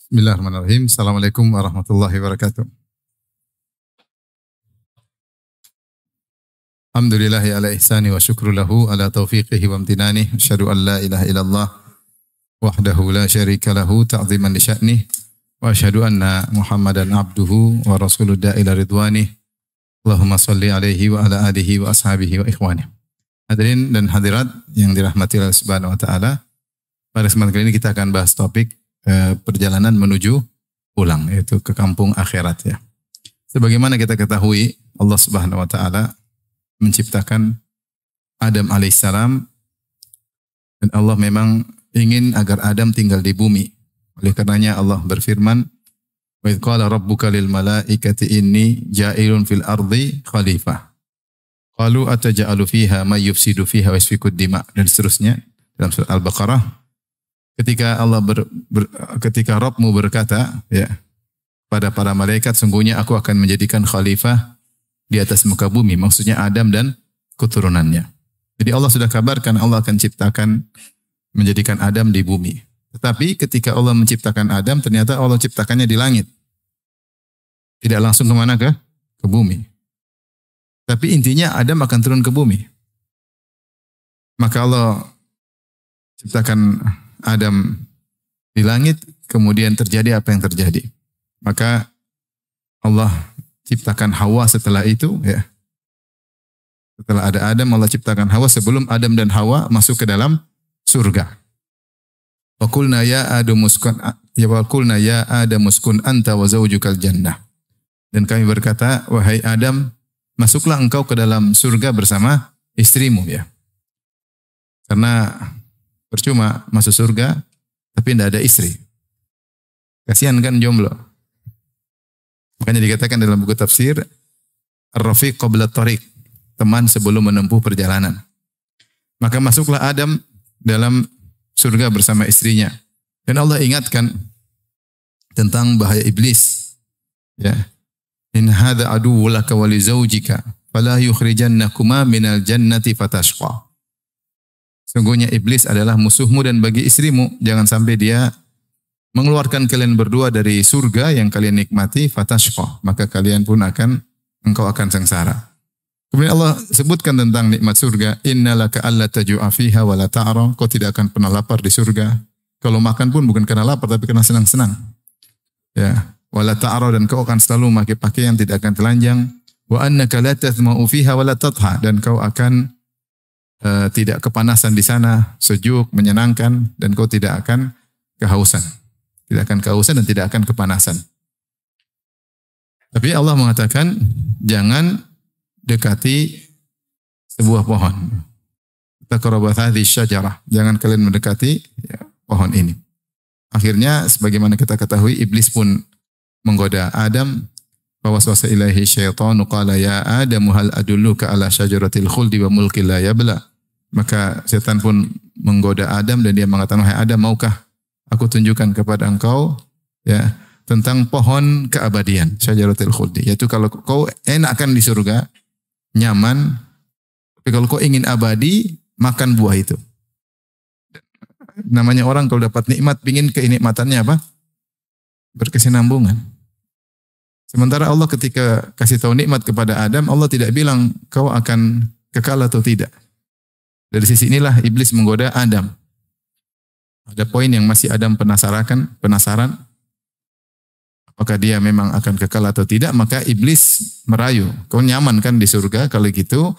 Bismillahirrahmanirrahim. Assalamualaikum warahmatullahi wabarakatuh. Alhamdulillahi ala ihsani wa syukru lahu ala taufiqihi wa amtinani. Asyhadu an la ilaha illallah wahdahu la syarika lahu ta'ziman li sya'nih. Wa asyhadu anna Muhammadan abduhu wa rasuluh ila ridwanih. Allahumma salli alaihi wa ala alihi wa ashabihi wa ikhwanih. Hadirin dan hadirat yang dirahmati Allah Subhanahu wa taala. Pada kesempatan kali ini kita akan bahas topik perjalanan menuju pulang, yaitu ke kampung akhirat ya. Sebagaimana kita ketahui, Allah Subhanahu wa taala menciptakan Adam alaihissalam dan Allah memang ingin agar Adam tinggal di bumi. Oleh karenanya Allah berfirman, "Wa idz qala rabbuka lil malaikati inni ja'ilun fil ardi khalifah." Qalu ataj'alu fiha may yufsidu fiha wa yasfiku dima, dan seterusnya dalam surah Al-Baqarah. Ketika ketika Rabbmu berkata ya pada para malaikat, sungguhnya aku akan menjadikan khalifah di atas muka bumi, maksudnya Adam dan keturunannya. Jadi Allah sudah kabarkan Allah akan ciptakan menjadikan Adam di bumi. Tetapi ketika Allah menciptakan Adam, ternyata Allah ciptakannya di langit. Tidak langsung kemana ke bumi. Tapi intinya Adam akan turun ke bumi. Maka Allah ciptakan Adam di langit, kemudian terjadi apa yang terjadi. Maka Allah ciptakan Hawa setelah itu ya. Setelah ada Adam, Allah ciptakan Hawa sebelum Adam dan Hawa masuk ke dalam surga. Wa qulna ya Adam uskun anta wa zawjukal jannah. Dan kami berkata, wahai Adam, masuklah engkau ke dalam surga bersama istrimu ya. Karena percuma masuk surga tapi tidak ada istri. Kasihan kan jomblo. Makanya dikatakan dalam buku tafsir, Ar-Rafiq qabla tariq, teman sebelum menempuh perjalanan. Maka masuklah Adam dalam surga bersama istrinya. Dan Allah ingatkan tentang bahaya iblis. Ya. In hadza aduwwun laka wa li zawjika fala yukhrijannakuma minal jannati fatashqa. Sungguhnya iblis adalah musuhmu dan bagi istrimu, jangan sampai dia mengeluarkan kalian berdua dari surga yang kalian nikmati, fatashqa, maka kalian pun engkau akan sengsara. Kemudian Allah sebutkan tentang nikmat surga, innalaka alla taju'a fiha wa la ta'ra, kau tidak akan pernah lapar di surga. Kalau makan pun bukan karena lapar tapi karena senang-senang. Ya, wa la ta'ra, dan kau akan selalu memakai pakaian tidak akan telanjang. Wa annaka la tathma'u fiha wa la tatha, dan kau akan tidak kepanasan di sana, sejuk, menyenangkan, dan kau tidak akan kehausan. Tidak akan kehausan dan tidak akan kepanasan. Tapi Allah mengatakan, jangan dekati sebuah pohon. Taqrabu hadhihi syajarah. Jangan kalian mendekati pohon ini. Akhirnya, sebagaimana kita ketahui, iblis pun menggoda Adam. Fawaswasa ilaihi syaitanu qala ya Adamu hal adulluka ala syajaratil khuldi wa mulkin la yabla. Maka setan pun menggoda Adam dan dia mengatakan, wahai Adam, maukah aku tunjukkan kepada engkau ya tentang pohon keabadian, syajaratil khuldi, yaitu kalau kau enakan di surga, nyaman, tapi kalau kau ingin abadi, makan buah itu. Namanya orang kalau dapat nikmat, pingin kenikmatannya apa? Berkesinambungan. Sementara Allah ketika kasih tahu nikmat kepada Adam, Allah tidak bilang kau akan kekal atau tidak. Dari sisi inilah iblis menggoda Adam. Ada poin yang masih Adam penasaran. Apakah dia memang akan kekal atau tidak, maka iblis merayu. Kau nyaman kan di surga, kalau gitu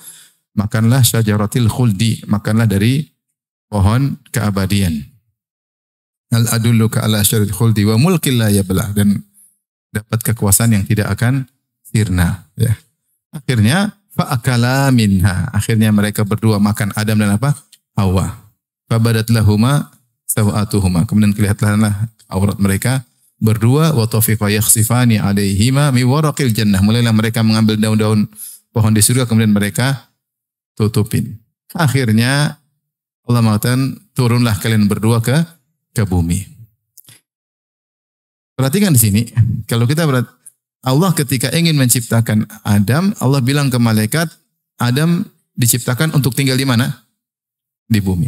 makanlah syajaratil khuldi, makanlah dari pohon keabadian. Al adulluka ala syajaratil khuldi wa mulkin la yabla, dan dapat kekuasaan yang tidak akan sirna. Ya. Akhirnya fa'akala minha. Akhirnya mereka berdua makan, Adam dan apa? Hawa. Fabadat lahuma sawatuhuma. Kemudian kelihatanlah aurat mereka berdua. Wa tafiqa yakhsifani alaihima mi waraqil jannah. Mulailah mereka mengambil daun-daun pohon di surga, kemudian mereka tutupin. Akhirnya Allah mengatakan, turunlah kalian berdua ke bumi. Perhatikan di sini, kalau kita Allah ketika ingin menciptakan Adam, Allah bilang ke malaikat, Adam diciptakan untuk tinggal di mana? Di bumi.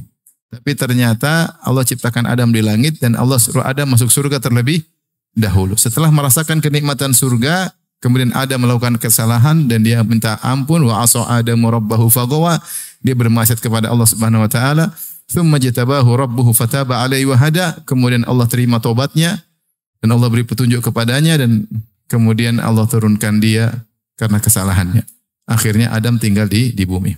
Tapi ternyata Allah ciptakan Adam di langit dan Allah suruh Adam masuk surga terlebih dahulu. Setelah merasakan kenikmatan surga, kemudian Adam melakukan kesalahan dan dia minta ampun, wa asa Adamu rabbahu faghawa, dia bermaksiat kepada Allah Subhanahu wa taala. Tsumma jatabahu rabbuhu fataba alaihi wa hada, kemudian Allah terima taubatnya dan Allah beri petunjuk kepadanya dan kemudian Allah turunkan dia karena kesalahannya. Akhirnya Adam tinggal di bumi.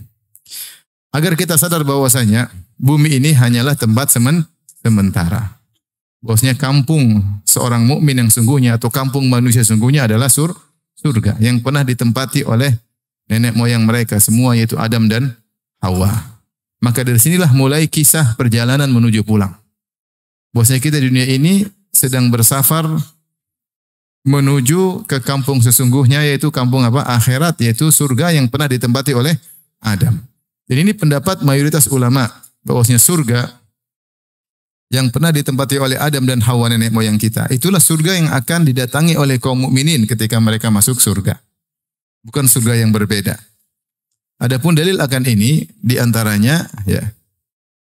Agar kita sadar bahwasanya bumi ini hanyalah tempat sementara. Bahwasanya kampung seorang mukmin yang sungguhnya atau kampung manusia sungguhnya adalah surga yang pernah ditempati oleh nenek moyang mereka semua, yaitu Adam dan Hawa. Maka dari sinilah mulai kisah perjalanan menuju pulang. Bahwasanya kita di dunia ini sedang bersafar menuju ke kampung sesungguhnya, yaitu kampung apa? Akhirat, yaitu surga yang pernah ditempati oleh Adam. Dan ini pendapat mayoritas ulama bahwasanya surga yang pernah ditempati oleh Adam dan Hawa nenek moyang kita, itulah surga yang akan didatangi oleh kaum mukminin ketika mereka masuk surga. Bukan surga yang berbeda. Adapun dalil akan ini diantaranya ya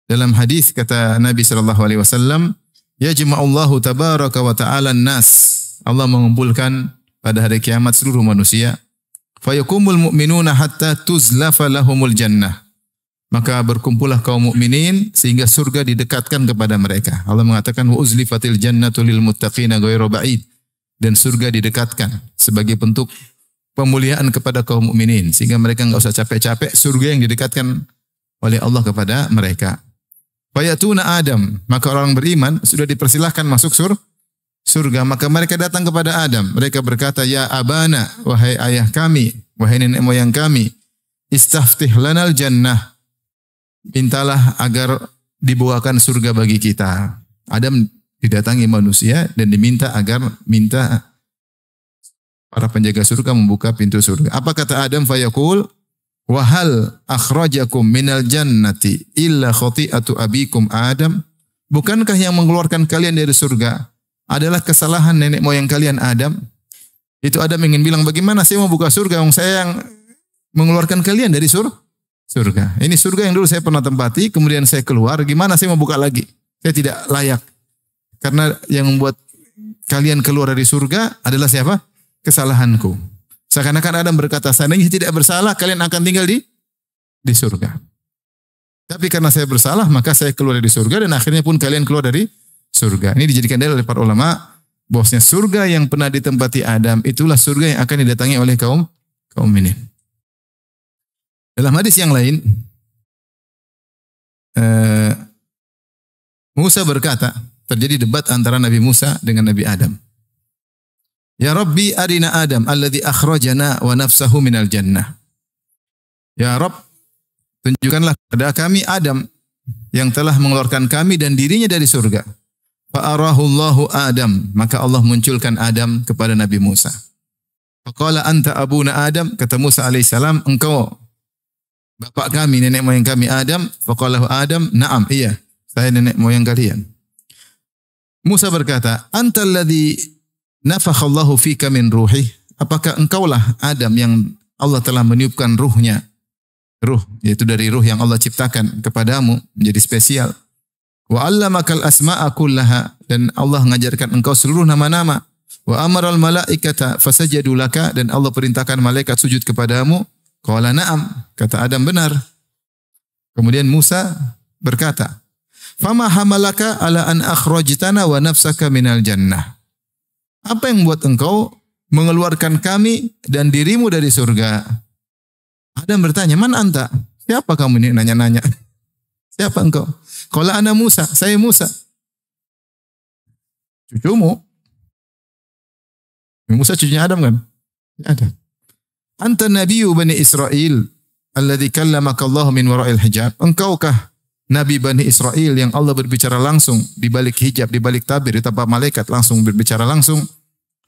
dalam hadis kata Nabi sallallahu alaihi wasallam, yajma'ullahu tabaraka wa ta'ala an-nas. Allah mengumpulkan pada hari kiamat seluruh manusia. Fayakumul mu'minuna hatta tuzlafa lahumul jannah. Maka berkumpullah kaum mukminin sehingga surga didekatkan kepada mereka. Allah mengatakan wa uzlifatil jannatu lil muttaqina ghairu ba'id, dan surga didekatkan sebagai bentuk pemuliaan kepada kaum mukminin sehingga mereka enggak usah capek-capek, surga yang didekatkan oleh Allah kepada mereka. Fayatuna Adam, maka orang beriman sudah dipersilahkan masuk surga, maka mereka datang kepada Adam. Mereka berkata, ya abana, wahai ayah kami, wahai nenek moyang kami, istaftih lanal jannah, mintalah agar dibawakan surga bagi kita. Adam didatangi manusia dan diminta agar para penjaga surga membuka pintu surga. Apa kata Adam? Fayaqul, wa hal akhrajakum minal jannati illa khati'atu abikum Adam? Bukankah yang mengeluarkan kalian dari surga adalah kesalahan nenek moyang kalian Adam? Itu Adam ingin bilang, bagaimana saya mau buka surga yang saya yang mengeluarkan kalian dari surga. Ini surga yang dulu saya pernah tempati, kemudian saya keluar, gimana saya mau buka lagi? Saya tidak layak. Karena yang membuat kalian keluar dari surga adalah siapa? Kesalahanku. Seakan-akan Adam berkata, seandainya tidak bersalah, kalian akan tinggal di surga. Tapi karena saya bersalah, maka saya keluar dari surga dan akhirnya pun kalian keluar dari surga. Ini dijadikan dalil oleh para ulama bahwasanya surga yang pernah ditempati Adam itulah surga yang akan didatangi oleh kaum mukminin. Dalam hadis yang lain, Musa berkata, terjadi debat antara Nabi Musa dengan Nabi Adam. Ya Rabbi arina Adam alladhi akhrajana wa nafsahu minal jannah. Ya Rabb, tunjukkanlah kepada kami Adam yang telah mengeluarkan kami dan dirinya dari surga. Fa'arahu Allahu Adam, maka Allah munculkan Adam kepada Nabi Musa. Faqala anta abuna Adam, kata Musa alaihissalam, engkau bapak kami, nenek moyang kami Adam. Faqalahu Adam, na'am, iya, saya nenek moyang kalian. Musa berkata, anta alladhi nafakhallahu fika min ruhi, apakah engkaulah Adam yang Allah telah meniupkan ruhnya, yaitu dari ruh yang Allah ciptakan kepadamu menjadi spesial. Wa 'allamakal asma'a kullaha, dan Allah mengajarkan engkau seluruh nama-nama. Wa amaral malaikata fasajadu laka, dan Allah perintahkan malaikat sujud kepadamu. Qala na'am, kata Adam benar. Kemudian Musa berkata, fama hamalaka ala an akhrajtana wa nafsaka minal jannah. Apa yang membuat engkau mengeluarkan kami dan dirimu dari surga? Adam bertanya, man anta? Siapa kamu ini nanya-nanya? Siapa engkau? Qala ana Musa, saya Musa. Cucumu. Musa cucunya Adam kan? Ada. Anta nabiyyu Bani Israel alladhi kallamaka Allah min wara'il hijab. Engkaukah Nabi Bani Israel yang Allah berbicara langsung di balik hijab, di balik tabir, di tanpa malaikat, langsung berbicara langsung.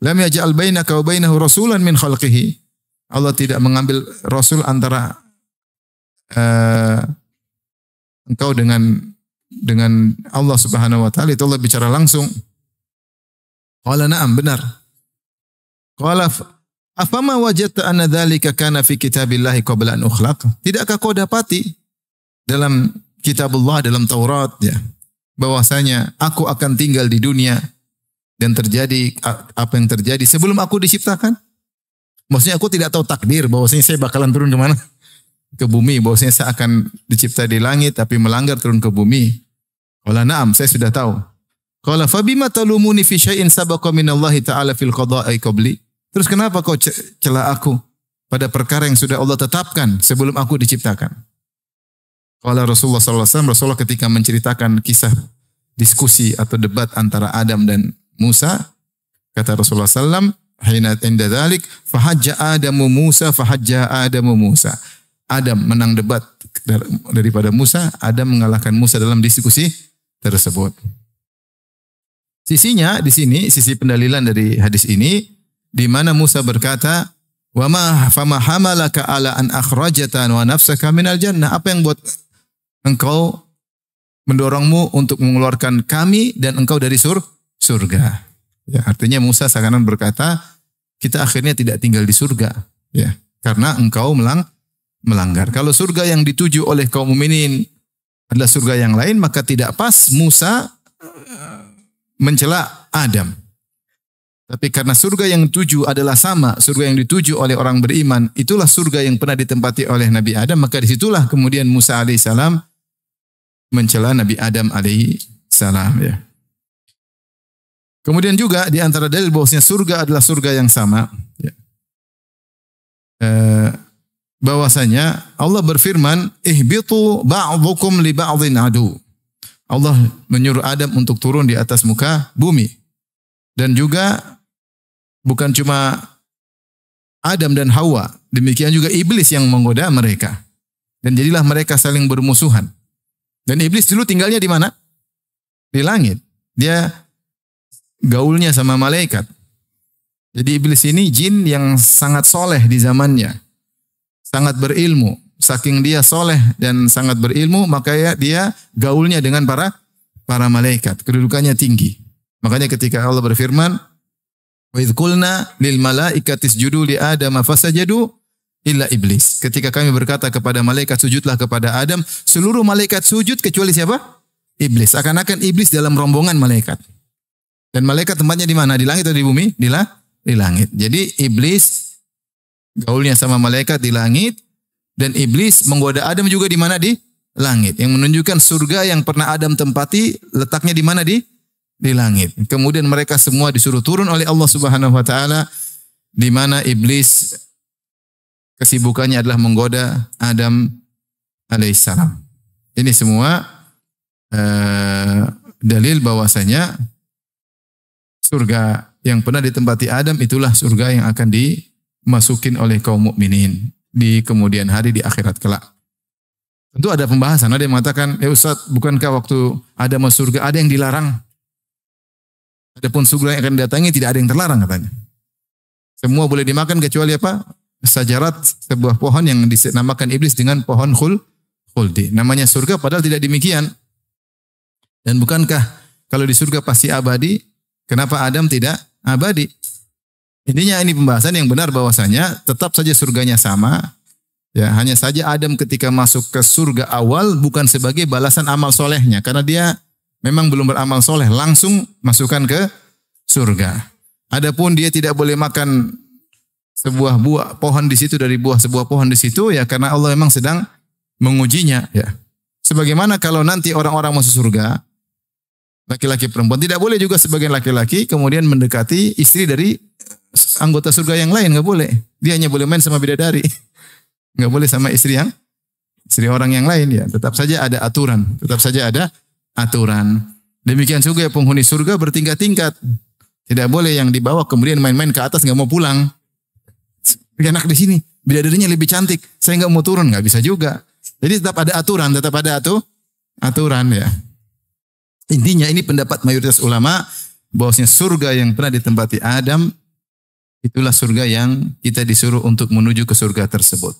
Lam yaj'al bainaka wa bainahu rasulan min khalqihi. Allah tidak mengambil rasul antara engkau dengan Allah Subhanahu wa taala. Itu Allah bicara langsung. Qala na'am, benar. Qala afama wajadta anna dzalika kana fi kitabillahi qabla an ukhlaq? Tidakkah kau dapati dalam kitabullah, dalam Taurat ya, bahwasanya aku akan tinggal di dunia dan terjadi apa yang terjadi sebelum aku diciptakan? Maksudnya aku tidak tahu takdir bahwasanya saya bakalan turun ke mana? Ke bumi, bahwasanya saya akan dicipta di langit tapi melanggar turun ke bumi. Qala na'am, saya sudah tahu. Qala fabima talumuni fi syai'in sabaqa minallahi ta'ala fil qada'i qabli? Terus kenapa kau cela aku pada perkara yang sudah Allah tetapkan sebelum aku diciptakan? Qala Rasulullah sallallahu alaihi wasallam, Rasulullah ketika menceritakan kisah diskusi atau debat antara Adam dan Musa, kata Rasulullah sallallahu alaihi wasallam, hina inda dzalik fahajja Adamu Musa fahajja Adamu Musa. Adam menang debat daripada Musa, Adam mengalahkan Musa dalam diskusi tersebut. Sisinya di sini, sisi pendalilan dari hadis ini, di mana Musa berkata, "Wa ma fama hamalaka ala an akhrajatan wa nafsaka minal jannah?" Apa yang buat engkau mendorongmu untuk mengeluarkan kami dan engkau dari surga? Ya, artinya Musa seakan berkata, kita akhirnya tidak tinggal di surga, ya, karena engkau melanggar. Kalau surga yang dituju oleh kaum mukminin adalah surga yang lain, maka tidak pas Musa mencela Adam. Tapi karena surga yang dituju adalah sama, surga yang dituju oleh orang beriman, itulah surga yang pernah ditempati oleh Nabi Adam, maka disitulah kemudian Musa alaihissalam mencela Nabi Adam alaihissalam. Ya. Kemudian juga di antara dalil bahwasanya surga adalah surga yang sama. Ya. Bahwasanya Allah berfirman, ihbitu ba'dukum li ba'dhin adu. Allah menyuruh Adam untuk turun di atas muka bumi. Dan juga bukan cuma Adam dan Hawa, demikian juga iblis yang menggoda mereka. Dan jadilah mereka saling bermusuhan. Dan iblis dulu tinggalnya di mana? Di langit. Dia gaulnya sama malaikat. Jadi iblis ini jin yang sangat soleh di zamannya. Sangat berilmu. Saking dia soleh dan sangat berilmu, maka dia gaulnya dengan para malaikat. Kedudukannya tinggi. Makanya ketika Allah berfirman, "Wa idz qulna lil malaikati isjudu li Adama fasajadu illa iblis." Ketika kami berkata kepada malaikat, sujudlah kepada Adam, seluruh malaikat sujud kecuali siapa? Iblis. Akan-akan iblis dalam rombongan malaikat. Dan malaikat tempatnya di mana? Di langit atau di bumi? Di langit. Jadi iblis gaulnya sama malaikat di langit, dan iblis menggoda Adam juga di mana? Di langit. Yang menunjukkan surga yang pernah Adam tempati letaknya di mana? Di langit. Kemudian mereka semua disuruh turun oleh Allah Subhanahu wa taala, di mana iblis kesibukannya adalah menggoda Adam alaihissalam. Ini semua dalil bahwasanya surga yang pernah ditempati Adam itulah surga yang akan dimasukin oleh kaum mukminin di kemudian hari di akhirat kelak. Tentu ada pembahasan. Ada yang mengatakan, ya Ustaz, bukankah waktu ada masuk surga ada yang dilarang? Adapun surga yang akan didatangi tidak ada yang terlarang katanya. Semua boleh dimakan kecuali apa? Sajarat, sebuah pohon yang dinamakan iblis dengan pohon khuldi. Namanya surga padahal tidak demikian. Dan bukankah kalau di surga pasti abadi? Kenapa Adam tidak abadi? Intinya ini pembahasan yang benar bahwasanya tetap saja surganya sama. Ya, hanya saja Adam ketika masuk ke surga awal bukan sebagai balasan amal solehnya. Karena dia memang belum beramal soleh. Langsung masukkan ke surga. Adapun dia tidak boleh makan sebuah buah pohon di situ dari sebuah pohon di situ. Ya karena Allah memang sedang mengujinya. Ya. Sebagaimana kalau nanti orang-orang masuk surga. Laki-laki perempuan. Tidak boleh juga sebagian laki-laki kemudian mendekati istri dari anggota surga yang lain. Nggak boleh. Dia hanya boleh main sama bidadari. Nggak boleh sama istri orang yang lain. Ya, tetap saja ada aturan. Tetap saja ada aturan. Demikian juga penghuni surga bertingkat-tingkat. Tidak boleh yang dibawa kemudian main-main ke atas nggak mau pulang. Enak di sini. Bidadarinya lebih cantik. Saya nggak mau turun. Nggak bisa juga. Jadi tetap ada aturan. Tetap ada aturan ya. Intinya ini pendapat mayoritas ulama bahwasanya surga yang pernah ditempati Adam itulah surga yang kita disuruh untuk menuju ke surga tersebut.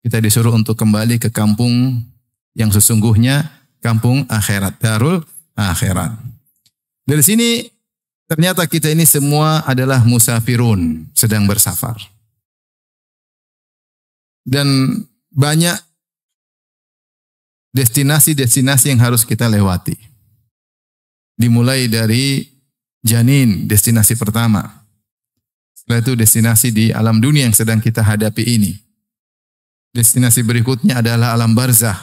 Kita disuruh untuk kembali ke kampung yang sesungguhnya kampung akhirat, darul akhirat. Dari sini ternyata kita ini semua adalah musafirun, sedang bersafar. Dan banyak destinasi-destinasi yang harus kita lewati. Dimulai dari janin, destinasi pertama. Setelah itu destinasi di alam dunia yang sedang kita hadapi ini. Destinasi berikutnya adalah alam barzakh.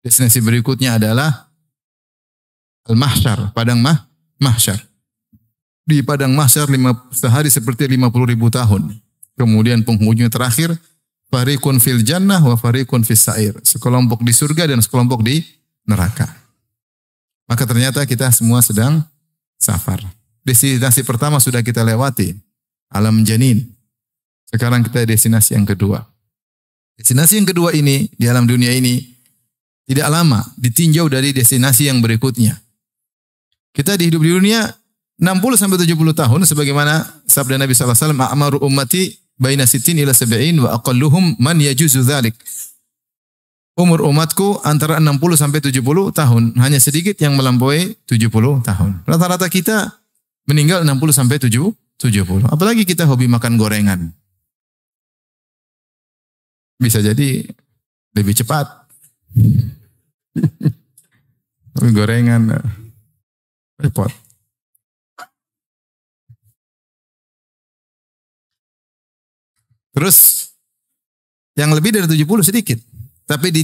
Destinasi berikutnya adalah al-mahsyar, padang mahsyar. Di padang mahsyar sehari seperti 50.000 tahun. Kemudian penghujung terakhir, fariqun fil jannah wa fariqun fis sa'ir. Sekelompok di surga dan sekelompok di neraka. Maka ternyata kita semua sedang safar. Destinasi pertama sudah kita lewati, alam janin. Sekarang kita destinasi yang kedua. Destinasi yang kedua ini, di alam dunia ini, tidak lama, ditinjau dari destinasi yang berikutnya. Kita hidup di dunia 60-70 tahun, sebagaimana sabda Nabi SAW, a'maru ummati baina sittin ila sab'in wa aqalluhum man yajuzu dzalik. Umur umatku antara 60-70 tahun, hanya sedikit yang melampaui 70 tahun. Rata-rata kita meninggal 60-70. Apalagi kita hobi makan gorengan. Bisa jadi lebih cepat. Tapi gorengan repot. Terus yang lebih dari 70 sedikit. Tapi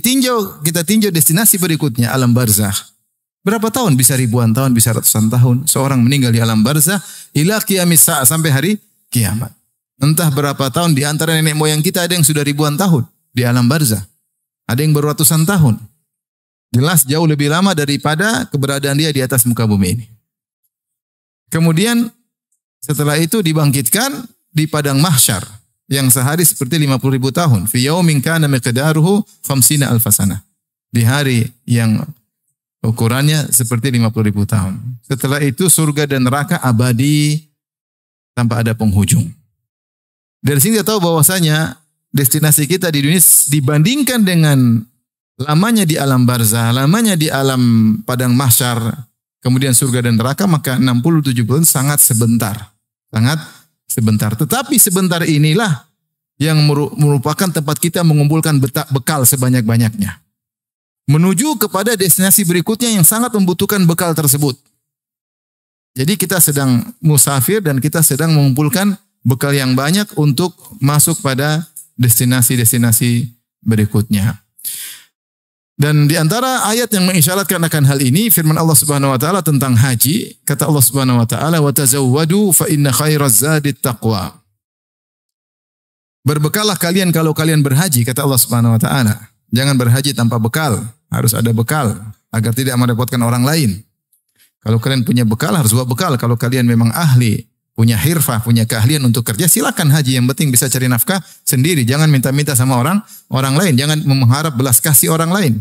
kita tinjau destinasi berikutnya, alam barzakh. Berapa tahun? Bisa ribuan tahun, bisa ratusan tahun. Seorang meninggal di alam barzakh ila qiyamis sa'a, sampai hari kiamat. Entah berapa tahun, di antara nenek moyang kita ada yang sudah ribuan tahun di alam barzakh. Ada yang baru ratusan tahun. Jelas jauh lebih lama daripada keberadaan dia di atas muka bumi ini. Kemudian setelah itu dibangkitkan di padang mahsyar yang sehari seperti 50.000 tahun. Fi yaumin kana miqdaruhu 50 alf sanah. Di hari yang ukurannya seperti 50.000 tahun. Setelah itu surga dan neraka abadi tanpa ada penghujung. Dari sini kita tahu bahwasanya destinasi kita di dunia dibandingkan dengan lamanya di alam barzakh, lamanya di alam padang mahsyar, kemudian surga dan neraka, maka 60-70 sangat sebentar. Sangat sebentar. Tetapi sebentar inilah yang merupakan tempat kita mengumpulkan bekal sebanyak-banyaknya. Menuju kepada destinasi berikutnya yang sangat membutuhkan bekal tersebut. Jadi kita sedang musafir dan kita sedang mengumpulkan bekal yang banyak untuk masuk pada destinasi-destinasi berikutnya. Dan di antara ayat yang mengisyaratkan akan hal ini, firman Allah Subhanahu wa taala tentang haji, kata Allah Subhanahu wa taala, "Wa tazawwadu fa inna khairaz zadit taqwa." Berbekallah kalian kalau kalian berhaji, kata Allah Subhanahu wa taala. Jangan berhaji tanpa bekal, harus ada bekal agar tidak merepotkan orang lain. Kalau kalian punya bekal, harus bawa bekal. Kalau kalian memang ahli, punya hirfah, punya keahlian untuk kerja, silakan haji. Yang penting bisa cari nafkah sendiri. Jangan minta-minta sama orang lain. Jangan mengharap belas kasih orang lain.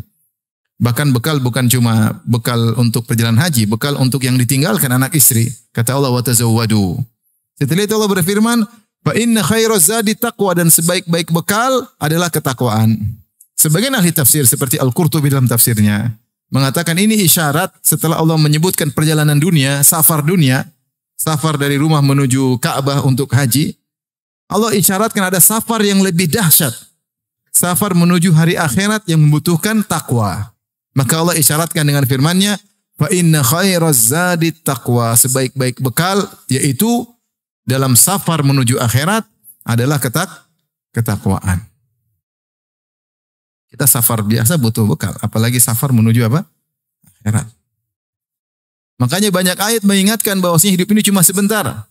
Bahkan bekal bukan cuma bekal untuk perjalanan haji, bekal untuk yang ditinggalkan anak istri. Kata Allah, wa tazawwadu. Setelah itu Allah berfirman, fa inna khairaz zadi taqwa, dan sebaik-baik bekal adalah ketakwaan. Sebagian ahli tafsir seperti Al-Qurtubi dalam tafsirnya mengatakan ini isyarat setelah Allah menyebutkan perjalanan dunia, safar dari rumah menuju Ka'bah untuk haji. Allah isyaratkan ada safar yang lebih dahsyat. Safar menuju hari akhirat yang membutuhkan takwa. Maka Allah isyaratkan dengan firman-Nya, fa inna khairaz zadi taqwa, sebaik-baik bekal yaitu dalam safar menuju akhirat adalah ketakwaan. Kita safar biasa butuh bekal, apalagi safar menuju apa? Akhirat. Makanya banyak ayat mengingatkan bahwasanya hidup ini cuma sebentar.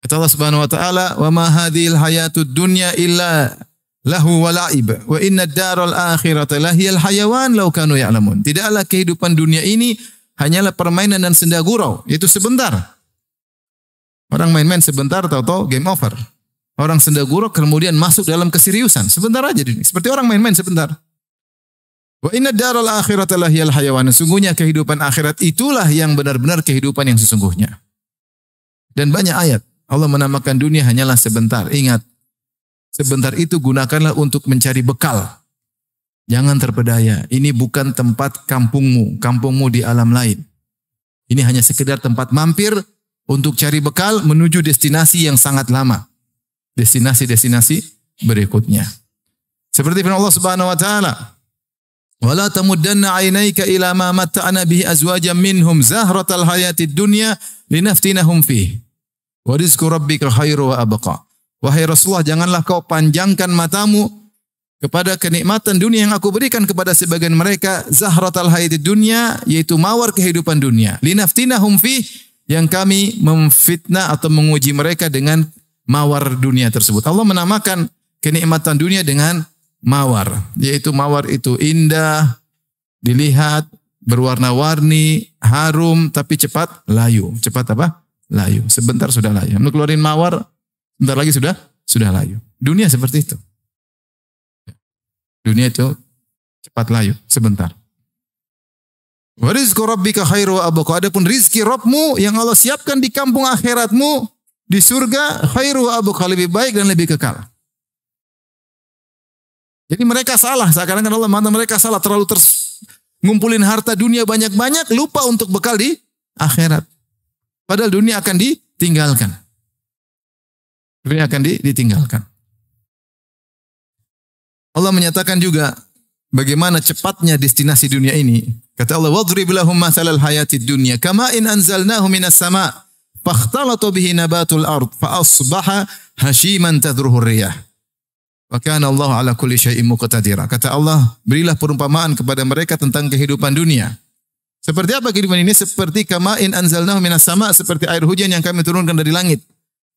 Kata Allah Subhanahu wa taala, "Wa ma hadhil hayatud dunya illa lahu wa la'ib wa inna ad-daral akhirata lahiyal hayawan law kanu ya'lamun." Tidaklah kehidupan dunia ini hanyalah permainan dan senda gurau, yaitu sebentar. Orang main-main sebentar, tahu-tahu game over. Orang senda gurau kemudian masuk dalam keseriusan. Sebentar aja ini. Seperti orang main-main sebentar. Wa inna ad-daral akhirata lahiyal hayawan. Sungguhnya kehidupan akhirat itulah yang benar-benar kehidupan yang sesungguhnya. Dan banyak ayat Allah menamakan dunia hanyalah sebentar. Ingat, sebentar itu gunakanlah untuk mencari bekal. Jangan terpedaya. Ini bukan tempat kampungmu di alam lain. Ini hanya sekedar tempat mampir untuk cari bekal menuju destinasi yang sangat lama. Destinasi-destinasi berikutnya. Seperti firman Allah Subhanahu wa taala, Wala tamuddanna 'ainaika ila ma matta'na bihi azwajan minhum zahratal hayatid dunya linaftinahum fihi. Wa rizqu rabbika khairu wa abqa. Wahai Rasulullah, janganlah kau panjangkan matamu kepada kenikmatan dunia yang aku berikan kepada sebagian mereka, zahratal hayatid dunya, yaitu mawar kehidupan dunia. Linaftinahum fihi, yang kami memfitnah atau menguji mereka dengan mawar dunia tersebut. Allah menamakan kenikmatan dunia dengan mawar, yaitu mawar itu indah, dilihat, berwarna-warni, harum, tapi cepat layu. Cepat apa? Layu. Sebentar sudah layu. Untuk keluarin mawar, sebentar lagi sudah layu. Dunia seperti itu. Dunia itu cepat layu, sebentar. Wa rizqu rabbika khairu wa abqa. Adapun rizki Rabbmu yang Allah siapkan di kampung akhiratmu, di surga, khairu wa abqa, lebih baik dan lebih kekal. Jadi mereka salah, seakan-akan Allah mengatakan mereka salah, terlalu ngumpulin harta dunia banyak-banyak, lupa untuk bekal di akhirat. Padahal dunia akan ditinggalkan. Dunia akan ditinggalkan. Allah menyatakan juga bagaimana cepatnya destinasi dunia ini. Kata Allah, "Wadrib lahum mathalal hayatid dunya kama'in anzalnahu minas sama' fakhtalata bihi nabatul ard fa asbaha hashiman tadruhu riyah. Wa kana Allah ala kulli syai'in muqtadira." Kata Allah, berilah perumpamaan kepada mereka tentang kehidupan dunia. Seperti apa kehidupan ini? Seperti kama'in anzalnahu minas sama', seperti air hujan yang kami turunkan dari langit.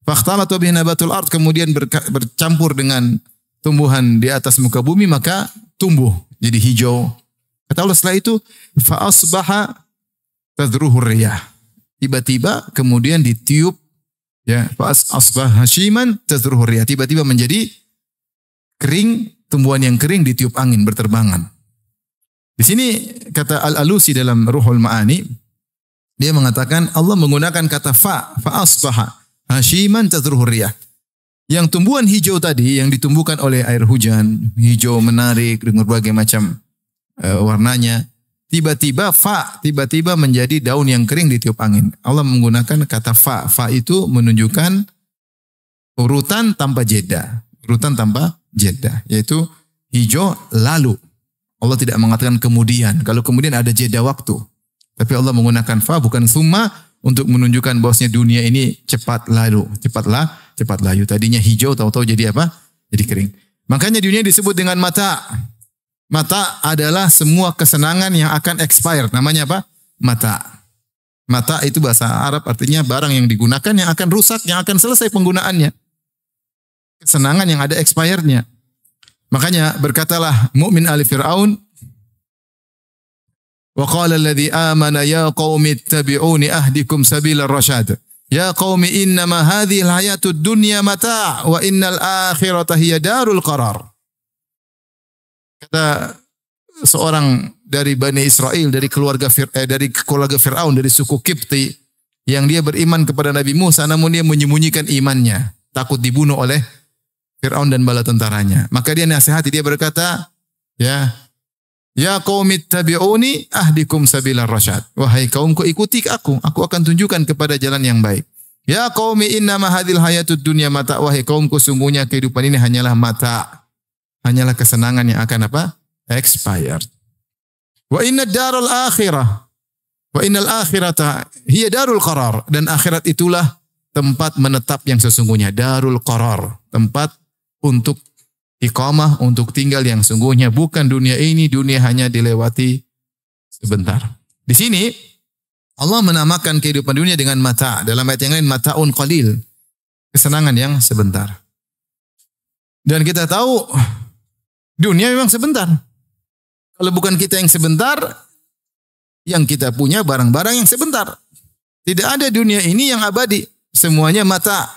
Fakhtalata bihi nabatul ard, kemudian bercampur dengan tumbuhan di atas muka bumi, maka tumbuh jadi hijau. Kata Allah setelah itu, fa asbaha tadruhu riyah. Tiba-tiba kemudian ditiup, ya, fa asbaha hashiman tadruhu riyah. Tiba-tiba menjadi kering, tumbuhan yang kering ditiup angin berterbangan. Di sini kata Al-Alusi dalam Ruhul Ma'ani, dia mengatakan Allah menggunakan kata fa asbaha hashiman tadruhu riyah. Yang tumbuhan hijau tadi yang ditumbuhkan oleh air hujan, hijau menarik dengan berbagai macam warnanya, tiba-tiba menjadi daun yang kering ditiup angin. Allah menggunakan kata fa. Fa itu menunjukkan urutan tanpa jeda. Urutan tanpa jeda, yaitu hijau lalu. Allah tidak mengatakan kemudian. Kalau kemudian ada jeda waktu. Tapi Allah menggunakan fa bukan summa untuk menunjukkan bahwasanya dunia ini cepat lalu. Cepat layu. Tadinya hijau, tahu-tahu jadi apa? Jadi kering. Makanya dunia disebut dengan mata. Mata adalah semua kesenangan yang akan expire. Namanya apa? Mata. Mata itu bahasa Arab artinya barang yang digunakan yang akan rusak, yang akan selesai penggunaannya. Kesenangan yang ada expirednya. Makanya berkatalah mukmin ali Fir'aun, wa qala alladhi amana ya qaumi ittabi'uni ahdikum sabilar rasyad. Ya qaumi innama hadhil hayatud dunya mata' wa innal akhirata hiya darul qarar. Kata seorang dari Bani Israel, dari keluarga Fir'aun, dari suku Kipti, yang dia beriman kepada Nabi Musa namun dia menyembunyikan imannya, takut dibunuh oleh Fir'aun dan bala tentaranya. Maka dia nasihati, dia berkata, Ya qaumi ittabi'uni ahdikum sabilar rasyad. Wahai kaumku, ikuti aku akan tunjukkan kepada jalan yang baik. Ya qaumi innama hadhil hayatud dunya mata. Wahai kaumku, sungguhnya kehidupan ini hanyalah mata. Hanyalah kesenangan yang akan apa? Expired. Wa innad darul akhirah. Wa innal akhirata hiya darul qarar. Dan akhirat itulah tempat menetap yang sesungguhnya. Darul qarar. Tempat untuk iqamah, untuk tinggal yang sungguhnya, bukan dunia ini. Dunia hanya dilewati sebentar. Di sini Allah menamakan kehidupan dunia dengan mata. Dalam ayat yang lain, mata'un qalil. Kesenangan yang sebentar. Dan kita tahu dunia memang sebentar. Kalau bukan kita yang sebentar, yang kita punya barang-barang yang sebentar. Tidak ada dunia ini yang abadi. Semuanya mata.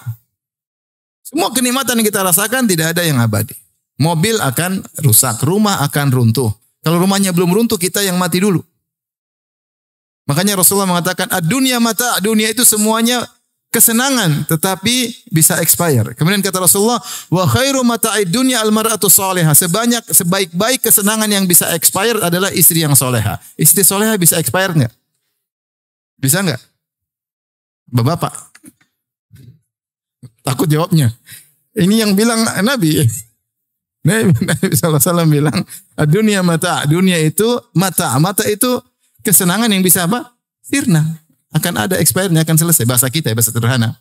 Semua kenikmatan yang kita rasakan tidak ada yang abadi. Mobil akan rusak, rumah akan runtuh. Kalau rumahnya belum runtuh, kita yang mati dulu. Makanya Rasulullah mengatakan, ad-dunya mata, dunia itu semuanya kesenangan, tetapi bisa expire. Kemudian kata Rasulullah, wa khairu mata'id dunya al-mar'atu salihah. Sebaik-baik kesenangan yang bisa expire adalah istri yang soleha. Istri soleha bisa expire enggak? Bisa enggak? Bapak. Takut jawabnya. Ini yang bilang Nabi. Nabi SAW bilang, dunia mata, dunia itu mata. Mata itu kesenangan yang bisa apa? Sirna. Akan ada expirednya, akan selesai. Bahasa kita, bahasa sederhana.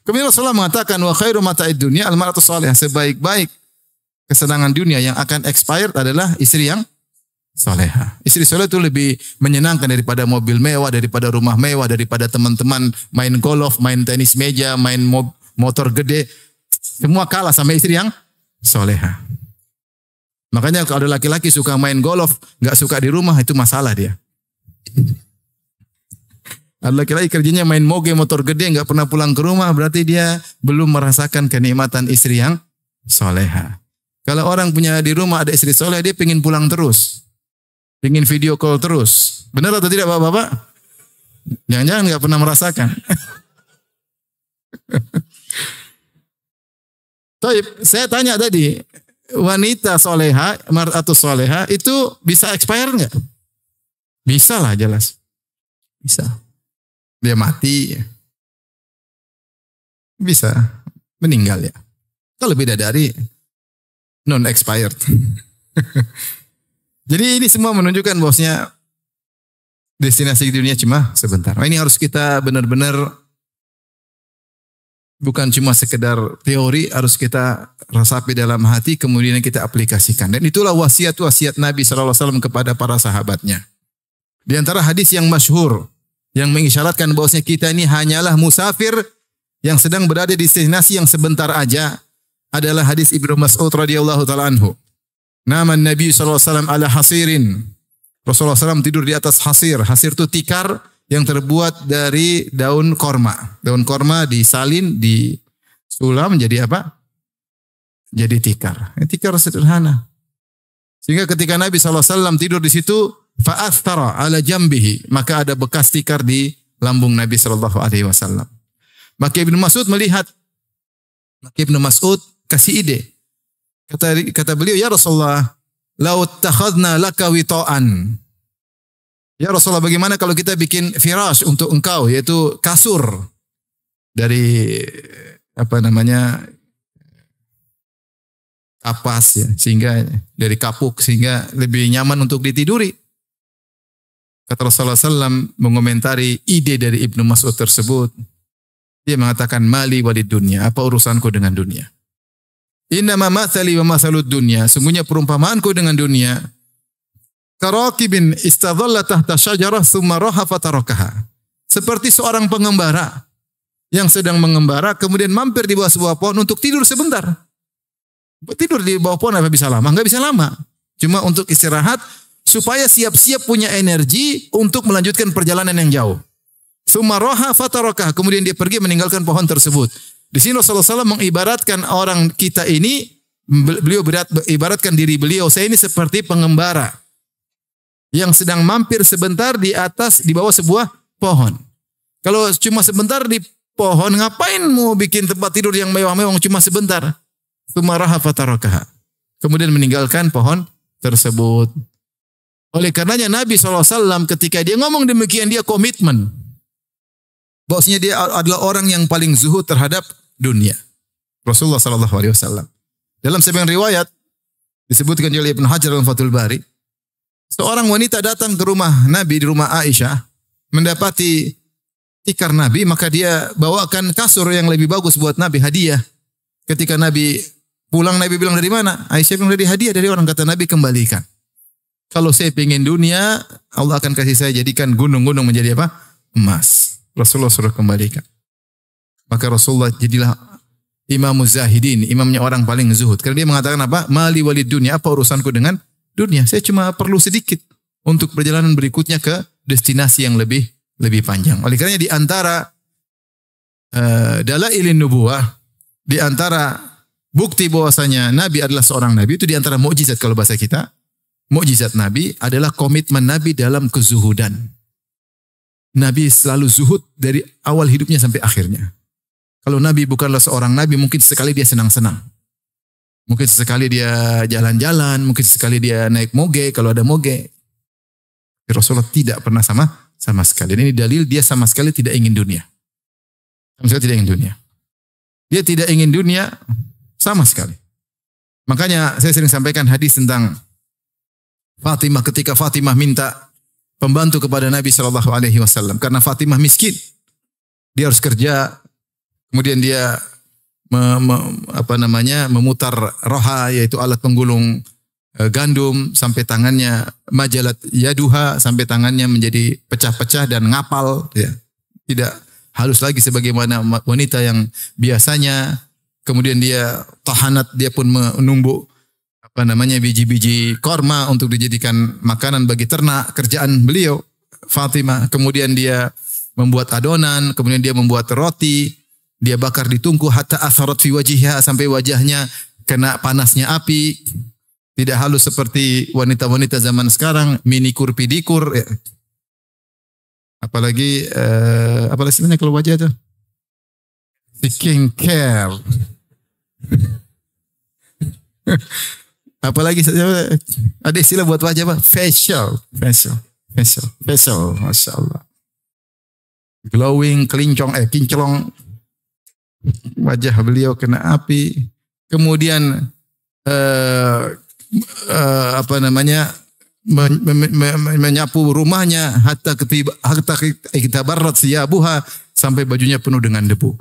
Kemudian Rasulullah mengatakan, wa khairu mata'id dunia al-mar'atu salihah. Sebaik-baik kesenangan dunia yang akan expired adalah istri yang soleha. Istri soleh itu lebih menyenangkan daripada mobil mewah, daripada rumah mewah, daripada teman-teman main golf, main tenis meja, main motor gede. Semua kalah sama istri yang soleha. Makanya kalau ada laki-laki suka main golf, nggak suka di rumah, itu masalah dia. Ada laki-laki kerjanya main moge, motor gede, nggak pernah pulang ke rumah, berarti dia belum merasakan kenikmatan istri yang soleha. Kalau orang punya di rumah ada istri soleh, dia pengen pulang terus. Pengen video call terus. Benar atau tidak Bapak-bapak? Jangan-jangan nggak pernah merasakan. Saya tanya tadi, wanita soleha atau soleha itu bisa expire nggak? Bisa lah jelas. Bisa. Dia mati. Bisa. Meninggal ya. Kalau bidadari non expired. Jadi ini semua menunjukkan bahwasanya destinasi dunia cuma sebentar. Nah, ini harus kita benar-benar bukan cuma sekedar teori, harus kita resapi dalam hati, kemudian kita aplikasikan. Dan itulah wasiat-wasiat Nabi SAW kepada para sahabatnya. Di antara hadis yang masyhur, yang mengisyaratkan bahwasanya kita ini hanyalah musafir yang sedang berada di destinasi yang sebentar aja, adalah hadis Ibnu Mas'ud radhiyallahu taala anhu. Nama Nabi SAW ala hasirin. Rasulullah SAW tidur di atas hasir. Hasir itu tikar yang terbuat dari daun korma. Daun korma disalin, disulam menjadi apa? Jadi tikar. Tikar sederhana. Sehingga ketika Nabi SAW tidur di situ, fa'athara ala jambihi. Maka ada bekas tikar di lambung Nabi SAW. Maka Ibnu Mas'ud melihat. Maka Ibnu Mas'ud kasih ide. Kata beliau, ya Rasulullah, lau takhadna laka wita'an. Ya Rasulullah, bagaimana kalau kita bikin firash untuk engkau, yaitu kasur dari kapas ya, sehingga dari kapuk sehingga lebih nyaman untuk ditiduri. Kata Rasulullah SAW mengomentari ide dari Ibnu Mas'ud tersebut. Dia mengatakan, mali walid dunya, apa urusanku dengan dunia? Innama mathali wa mathalud dunya. Sungguhnya perumpamaanku dengan dunia. Karakibin istadhalla tahta syajarah thumma raha fatarakaha. Seperti seorang pengembara yang sedang mengembara kemudian mampir di bawah sebuah pohon untuk tidur sebentar. Tidur di bawah pohon apa bisa lama? Enggak bisa lama. Cuma untuk istirahat supaya siap-siap punya energi untuk melanjutkan perjalanan yang jauh. Thumma raha fatarakaha. Kemudian dia pergi meninggalkan pohon tersebut. Di sini Rasulullah SAW mengibaratkan orang kita ini, beliau ibaratkan diri beliau, saya ini seperti pengembara yang sedang mampir sebentar di bawah sebuah pohon. Kalau cuma sebentar di pohon, ngapain mau bikin tempat tidur yang mewah-mewah cuma sebentar? Tsumaraha fatarakaha. Kemudian meninggalkan pohon tersebut. Oleh karenanya Nabi SAW ketika dia ngomong demikian, dia komitmen. Bahwasanya dia adalah orang yang paling zuhud terhadap dunia. Rasulullah SAW. Dalam sebagian riwayat disebutkan oleh Ibnu Hajar dalam Fathul Bari, seorang wanita datang ke rumah Nabi di rumah Aisyah, mendapati tikar Nabi, maka dia bawakan kasur yang lebih bagus buat Nabi, hadiah. Ketika Nabi pulang, Nabi bilang, dari mana? Aisyah bilang, dari hadiah dari orang. Kata Nabi, kembalikan. Kalau saya pengen dunia, Allah akan kasih saya jadikan gunung-gunung menjadi apa? Emas. Rasulullah suruh kembalikan. Maka Rasulullah jadilah imamuz zahidin, imamnya orang paling zuhud. Karena dia mengatakan apa? Mali walid dunia, apa urusanku dengan dunia? Saya cuma perlu sedikit untuk perjalanan berikutnya ke destinasi yang lebih panjang. Oleh karenanya di antara dalailin nubuwah, di antara bukti bahwasanya Nabi adalah seorang Nabi, itu di antara mukjizat kalau bahasa kita. Mukjizat Nabi adalah komitmen Nabi dalam kezuhudan. Nabi selalu zuhud dari awal hidupnya sampai akhirnya. Kalau Nabi bukanlah seorang Nabi, mungkin sesekali dia senang-senang. Mungkin sesekali dia jalan-jalan, mungkin sesekali dia naik moge, kalau ada moge. Rasulullah tidak pernah sama sekali. Ini dalil dia sama sekali tidak ingin dunia. Sama sekali tidak ingin dunia. Dia tidak ingin dunia sama sekali. Makanya saya sering sampaikan hadis tentang Fatimah ketika Fatimah minta pembantu kepada Nabi Shallallahu Alaihi Wasallam karena Fatimah miskin, dia harus kerja, kemudian dia memutar roha, yaitu alat penggulung gandum, sampai tangannya majalat yaduha, sampai tangannya menjadi pecah-pecah dan ngapal, ya. Tidak halus lagi sebagaimana wanita yang biasanya. Kemudian dia tahanat, dia pun menumbuk biji-biji korma untuk dijadikan makanan bagi ternak. Kerjaan beliau Fatimah. Kemudian dia membuat adonan, kemudian dia membuat roti, dia bakar di tungku hatta atharat fi wajhiha, sampai wajahnya kena panasnya api. Tidak halus seperti wanita-wanita zaman sekarang, mini kurpidikur. Ya. Apalagi apa istilahnya kalau wajah itu? Skincare. Apalagi ada istilah buat wajah apa? Facial. Masya Allah. Glowing, kinclong. Wajah beliau kena api. Kemudian menyapu rumahnya hatta kita barat siyabuha, sampai bajunya penuh dengan debu.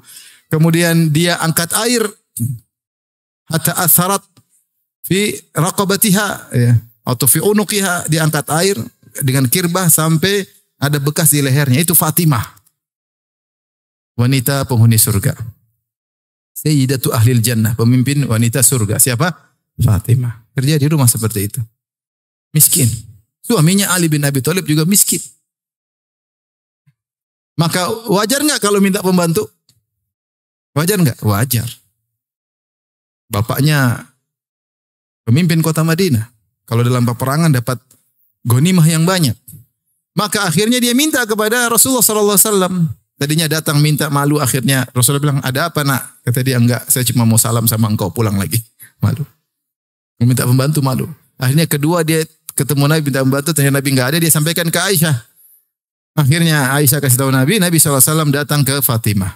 Kemudian dia angkat air hatta asarat fi raqabatiha, ya, atau fi unuqiha, dia angkat air dengan kirbah sampai ada bekas di lehernya. Itu Fatimah, wanita penghuni surga. Sayyidatu ahlil jannah, pemimpin wanita surga. Siapa? Fatimah. Kerja di rumah seperti itu. Miskin. Suaminya Ali bin Abi Thalib juga miskin. Maka wajar nggak kalau minta pembantu? Wajar nggak? Wajar. Bapaknya pemimpin kota Madinah. Kalau dalam peperangan dapat ghanimah yang banyak. Maka akhirnya dia minta kepada Rasulullah SAW. Tadinya datang minta, malu, akhirnya Rasulullah bilang, ada apa nak? Kata dia, enggak, saya cuma mau salam sama engkau, pulang lagi. Malu. Minta pembantu, malu. Akhirnya kedua dia ketemu Nabi, minta pembantu, ternyata Nabi enggak ada, dia sampaikan ke Aisyah. Akhirnya Aisyah kasih tahu Nabi SAW datang ke Fatimah.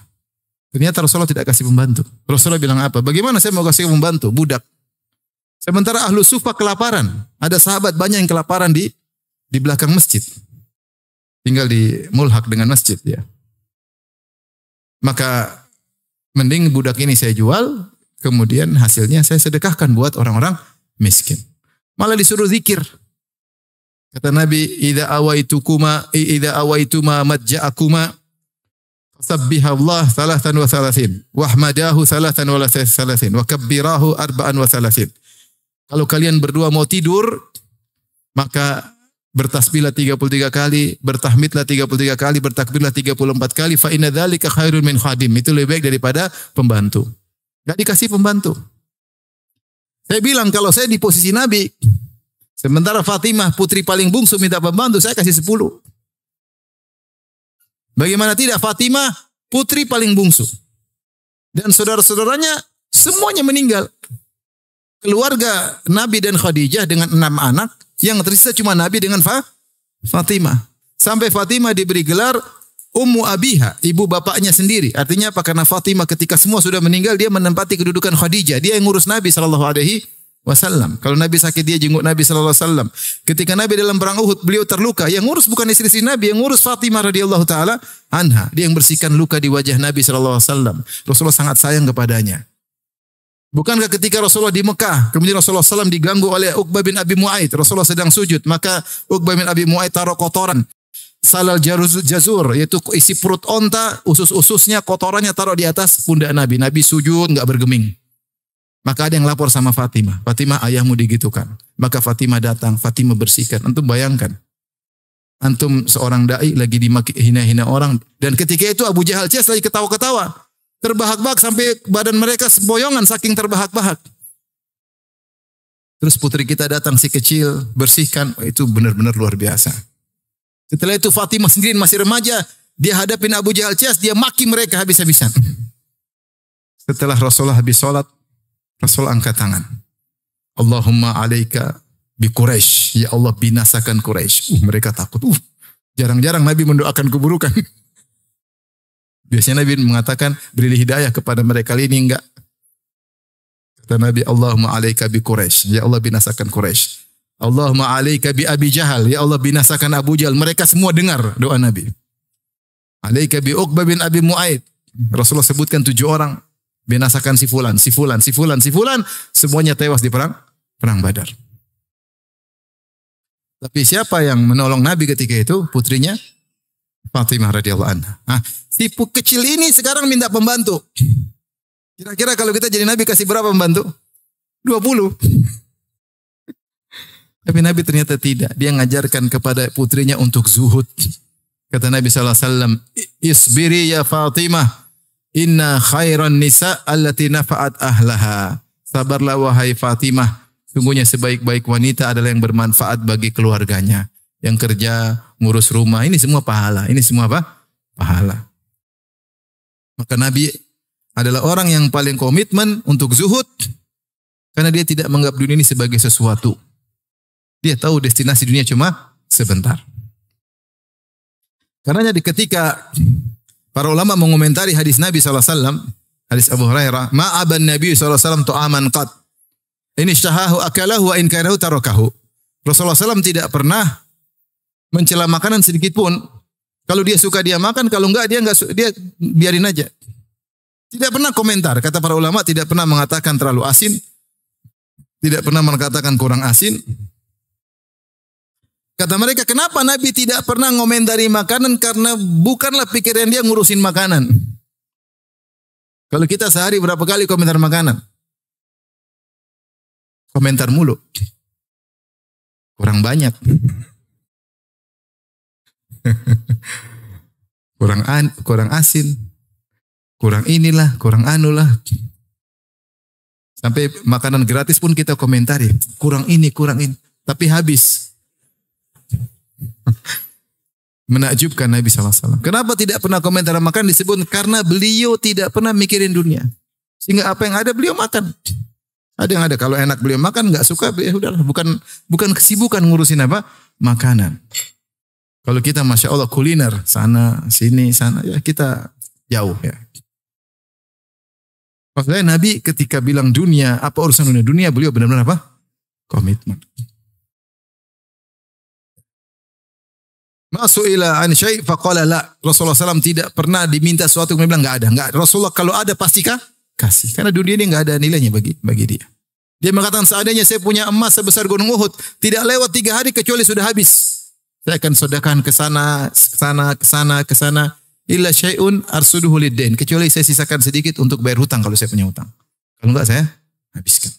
Ternyata Rasulullah tidak kasih pembantu. Rasulullah bilang apa? Bagaimana saya mau kasih pembantu? Budak. Sementara ahlu sufa kelaparan. Ada sahabat banyak yang kelaparan di belakang masjid. Tinggal di mulhak dengan masjid, ya. Maka mending budak ini saya jual, kemudian hasilnya saya sedekahkan buat orang-orang miskin. Malah disuruh zikir. Kata Nabi, idza awaituma madja'akuma sabbihallah 33 wahmadahu 33 wa kabbirahu 34. Kalau kalian berdua mau tidur, maka bertasbihlah 33 kali, bertahmidlah 33 kali, bertakbirlah 34 kali, fa inna dzalika khairun min khadim. Itu lebih baik daripada pembantu. Enggak dikasih pembantu. Saya bilang kalau saya di posisi Nabi, sementara Fatimah putri paling bungsu minta pembantu, saya kasih 10. Bagaimana tidak, Fatimah putri paling bungsu. Dan saudara-saudaranya semuanya meninggal. Keluarga Nabi dan Khadijah dengan 6 anak, yang tersisa cuma Nabi dengan Fatimah. Sampai Fatimah diberi gelar Ummu Abiha, ibu bapaknya sendiri. Artinya apa? Karena Fatimah ketika semua sudah meninggal, dia menempati kedudukan Khadijah. Dia yang ngurus Nabi SAW. Kalau Nabi sakit, dia jenguk Nabi SAW. Ketika Nabi dalam perang Uhud, beliau terluka. Yang ngurus bukan istri Nabi, yang ngurus Fatimah radhiyallahu taala anha. Dia yang bersihkan luka di wajah Nabi SAW. Rasulullah sangat sayang kepadanya. Bukankah ketika Rasulullah di Mekah, kemudian Rasulullah SAW diganggu oleh Uqbah bin Abi Mu'aid. Rasulullah sedang sujud, maka Uqbah bin Abi Mu'aid taruh kotoran. Salal jazur, yaitu isi perut onta, usus-ususnya, kotorannya taruh di atas pundak Nabi. Nabi sujud, enggak bergeming. Maka ada yang lapor sama Fatimah. Fatimah, ayahmu digitukan. Maka Fatimah datang, Fatimah bersihkan. Antum bayangkan. Antum seorang da'i lagi dimaki hina-hina orang. Dan ketika itu Abu Jahal lagi ketawa-ketawa. Terbahak-bahak sampai badan mereka semboyongan saking terbahak-bahak. Terus putri kita datang si kecil, bersihkan. Itu benar-benar luar biasa. Setelah itu Fatimah sendiri masih remaja. Dia hadapin Abu Jahal dia maki mereka habis-habisan. Setelah Rasulullah habis sholat, Rasul angkat tangan. Allahumma alaika bi Quraisy. Ya Allah, binasakan Quraisy. Mereka takut. Jarang-jarang Nabi mendoakan keburukan. Biasanya Nabi mengatakan, berilah hidayah kepada mereka. Kali ini enggak. Kata Nabi, Allahumma alaika bi Quraisy. Ya Allah binasakan Quraisy. Allahumma alaika bi Abi Jahal. Ya Allah binasakan Abu Jahal. Mereka semua dengar doa Nabi. Alaika bi Uqbah bin Abi Mu'aid. Rasulullah sebutkan 7 orang. Binasakan si fulan, si fulan, si fulan, si fulan. Semuanya tewas di perang Badar. Tapi siapa yang menolong Nabi ketika itu? Putrinya Fatimah radhiyallahu anha. Si kecil ini sekarang minta pembantu. Kira-kira kalau kita jadi Nabi kasih berapa pembantu? 20. Tapi Nabi ternyata tidak. Dia ngajarkan kepada putrinya untuk zuhud. Kata Nabi SAW, Isbiri ya Fatimah. Inna khairan nisa allati nafa'at ahlaha. Sabarlah wahai Fatimah. Sungguhnya sebaik-baik wanita adalah yang bermanfaat bagi keluarganya. Yang kerja, ngurus rumah. Ini semua pahala. Ini semua apa? Pahala. Maka Nabi adalah orang yang paling komitmen untuk zuhud. Karena dia tidak menganggap dunia ini sebagai sesuatu. Dia tahu destinasi dunia cuma sebentar. Karenanya ketika para ulama mengomentari hadis Nabi SAW, hadis Abu Hurairah, ma'aban Nabi SAW tu'aman qad. Ini syahahu akalahu wa in karahu tarakahu. Rasulullah SAW tidak pernah mencela makanan sedikit pun. Kalau dia suka dia makan, kalau enggak dia biarin aja. Tidak pernah komentar. Kata para ulama tidak pernah mengatakan terlalu asin. Tidak pernah mengatakan kurang asin. Kata mereka, kenapa Nabi tidak pernah ngomentari makanan? Karena bukanlah pikiran dia ngurusin makanan. Kalau kita sehari berapa kali komentar makanan? Komentar mulu. Kurang banyak. kurang asin. Kurang inilah, kurang anulah. Sampai makanan gratis pun kita komentari. Kurang ini, kurang ini. Tapi habis. Menakjubkan Nabi SAW. Kenapa tidak pernah komentar makan disebut? Karena beliau tidak pernah mikirin dunia. Sehingga apa yang ada beliau makan. Ada yang ada. Kalau enak beliau makan, nggak suka, ya udahlah. Bukan kesibukan ngurusin apa? Makanan. Kalau kita Masya Allah kuliner. Sana, sini, sana. Ya kita jauh ya. Maksudnya Nabi ketika bilang dunia, apa urusan dunia? Dunia beliau benar-benar apa? Komitmen. Masu'ila an syai' faqala la. Rasulullah SAW tidak pernah diminta sesuatu kemudian bilang enggak ada. Enggak. Rasulullah kalau ada pasti kasih. Karena dunia ini enggak ada nilainya bagi dia. Dia mengatakan seandainya saya punya emas sebesar gunung Uhud, tidak lewat 3 hari kecuali sudah habis. Saya akan sedekahkan ke sana. Illa syai'un arsuduhu lid-dain. Kecuali saya sisakan sedikit untuk bayar hutang kalau saya punya hutang. Kalau enggak saya habiskan.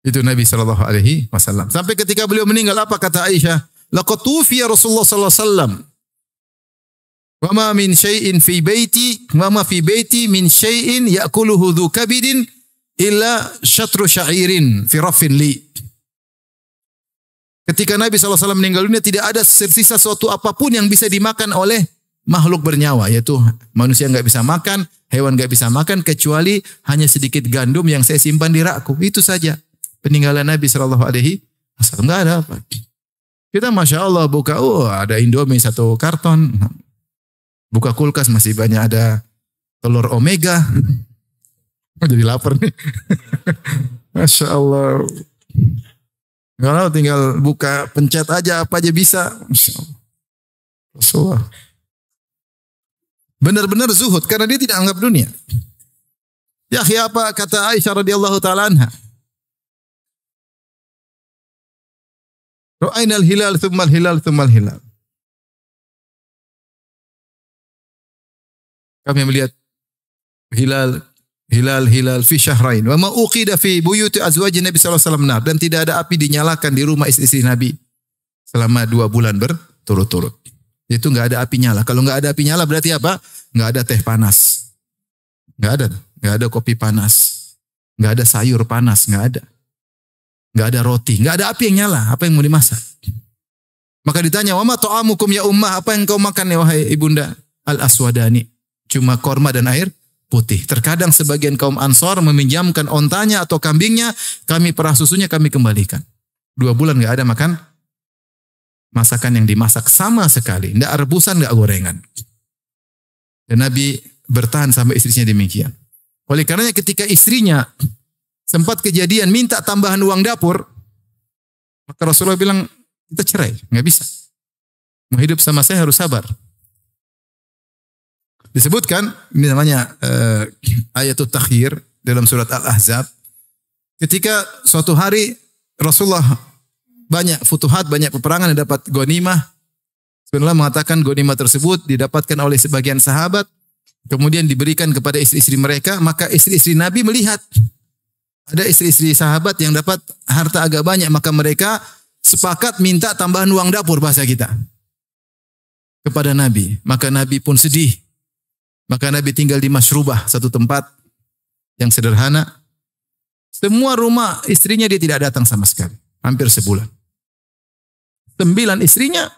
Itu Nabi SAW. Sampai ketika beliau meninggal, apa kata Aisyah? Laqad tufiya Rasulullah SAW. Wa ma min syai'in fi baiti, wa ma fi baiti min syai'in ya'kuluhu dhu kabidin illa syatru sya'irin fi raffin li. Ketika Nabi SAW meninggal dunia, tidak ada tersisa suatu apapun yang bisa dimakan oleh makhluk bernyawa. Yaitu manusia nggak bisa makan, hewan nggak bisa makan, kecuali hanya sedikit gandum yang saya simpan di rakku. Itu saja. Peninggalan Nabi SAW. Enggak ada apa. Kita Masya Allah buka, ada Indomie 1 karton. Buka kulkas masih banyak ada telur omega. Jadi lapar nih. Masya Allah. Kalau tinggal buka, pencet aja apa aja bisa. Masya Allah. Rasulullah. Benar-benar zuhud karena dia tidak anggap dunia. Ya apa kata Aisyah radhiyallahu taala anha? Ra'ainal hilal thummal hilal thummal hilal. Kami melihat hilal fi syahrain. Wa ma uqida fi buyuti azwajin Nabi sallallahu alaihi wasallam. Dan tidak ada api dinyalakan di rumah istri-istri Nabi selama 2 bulan berturut-turut. Itu enggak ada api nyala. Kalau enggak ada api nyala berarti apa? Enggak ada teh panas. Enggak ada kopi panas. Enggak ada sayur panas, enggak ada. Enggak ada roti, enggak ada api yang nyala. Apa yang mau dimasak? Maka ditanya, "Wa ma ta'amukum ya ummah?" Apa yang kau makan ya wahai ibunda? Al-aswadani. Cuma korma dan air putih. Terkadang sebagian kaum Ansor meminjamkan ontanya atau kambingnya, kami perah susunya, kami kembalikan. 2 bulan enggak ada makan masakan yang dimasak sama sekali. Enggak rebusan, enggak gorengan. Dan Nabi bertahan sampai istrinya demikian. Oleh karenanya ketika istrinya sempat kejadian minta tambahan uang dapur, maka Rasulullah bilang, kita cerai, nggak bisa. Mau hidup sama saya harus sabar. Disebutkan, ini namanya ayatul takhir dalam surat Al-Ahzab. Ketika suatu hari Rasulullah banyak futuhat, banyak peperangan, dapat ghanimah. Rasulullah mengatakan ghanimah tersebut didapatkan oleh sebagian sahabat, kemudian diberikan kepada istri-istri mereka, maka istri-istri Nabi melihat ada istri-istri sahabat yang dapat harta agak banyak, maka mereka sepakat minta tambahan uang dapur bahasa kita kepada Nabi. Maka Nabi pun sedih. Maka Nabi tinggal di Mashrubah, satu tempat yang sederhana. Semua rumah istrinya dia tidak datang sama sekali. Hampir sebulan. 9 istrinya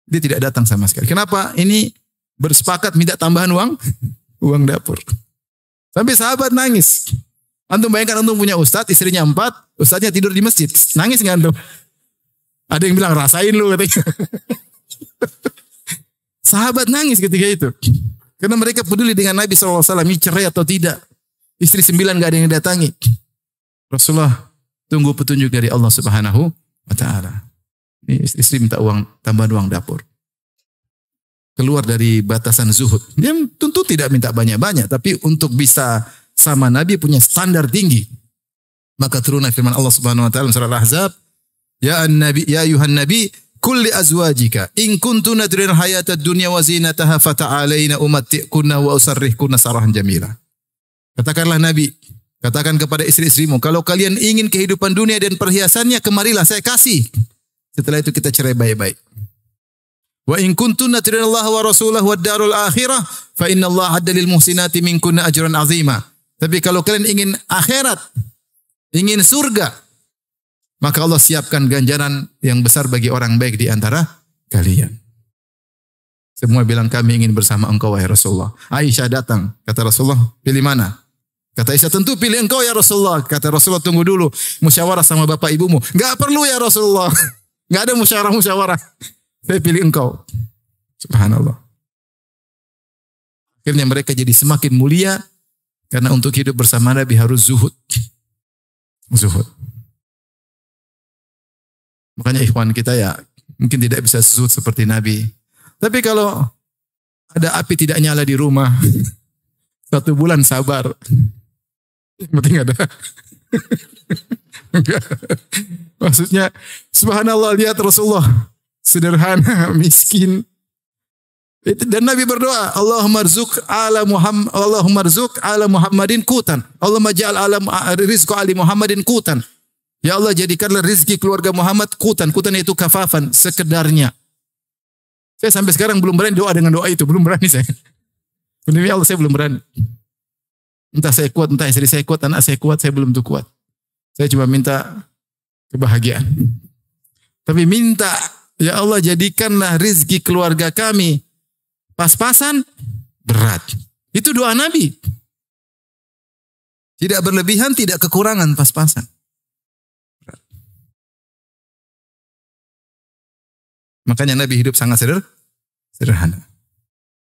dia tidak datang sama sekali. Kenapa? Ini bersepakat minta tambahan uang dapur. Sampai sahabat nangis. Antum bayangkan antum punya ustadz, istrinya 4, ustadznya tidur di masjid. Nangis nggak antum? Ada yang bilang rasain lu katanya. Sahabat nangis ketika itu. Karena mereka peduli dengan Nabi SAW, ini cerai atau tidak. Istri 9 gak ada yang datangi. Rasulullah tunggu petunjuk dari Allah Subhanahu wa Ta'ala. Ini istri minta tambahan uang dapur. Keluar dari batasan zuhud. Dia tentu tidak minta banyak-banyak, tapi untuk bisa sama Nabi punya standar tinggi. Maka turunlah firman Allah Subhanahu wa Ta'ala surah Al-Ahzab, Ya ayuhan nabi, kulli azwajika in kuntunna turidun hayatad dunya wa zinataha fata'alaina umatti'kunna wa usarrihkunna sarahan jamila. Katakanlah Nabi, katakan kepada istri-istrimu, kalau kalian ingin kehidupan dunia dan perhiasannya, kemarilah saya kasih. Setelah itu kita cerai baik-baik. Wa in kuntunna turidun Allah wa rasulahu wad darul akhirah fa innallaha adda lil muhsinati minkunna ajran azima. Tapi kalau kalian ingin akhirat, ingin surga, maka Allah siapkan ganjaran yang besar bagi orang baik di antara kalian. Semua bilang kami ingin bersama engkau wahai Rasulullah. Aisyah datang. Kata Rasulullah, pilih mana? Kata Aisyah, tentu pilih engkau ya Rasulullah. Kata Rasulullah, tunggu dulu. Musyawarah sama bapak ibumu. Enggak perlu ya Rasulullah. Enggak ada musyawarah. Saya pilih engkau. Subhanallah. Akhirnya mereka jadi semakin mulia. Karena untuk hidup bersama Nabi harus zuhud. Zuhud. Makanya ikhwan kita ya mungkin tidak bisa zuhud seperti Nabi. Tapi kalau ada api tidak nyala di rumah, 1 bulan sabar. Penting ada. Maksudnya subhanallah, lihat Rasulullah sederhana, miskin. Dan Nabi berdoa, Allahumma rzuq ala Muhammadin qutan. Allahumma ja'al rizqa ali Muhammadin qutan. Ya Allah, jadikanlah rezeki keluarga Muhammad qutan. Qutan itu kafafan, sekedarnya. Saya sampai sekarang belum berani doa dengan doa itu. Belum berani saya. Demi Allah saya belum berani. Entah saya kuat, entah istri saya kuat, anak saya kuat, saya belum tuh kuat. Saya cuma minta kebahagiaan. Tapi minta, ya Allah jadikanlah rezeki keluarga kami pas-pasan, berat. Itu doa Nabi. Tidak berlebihan, tidak kekurangan, pas-pasan. Makanya Nabi hidup sangat sederhana.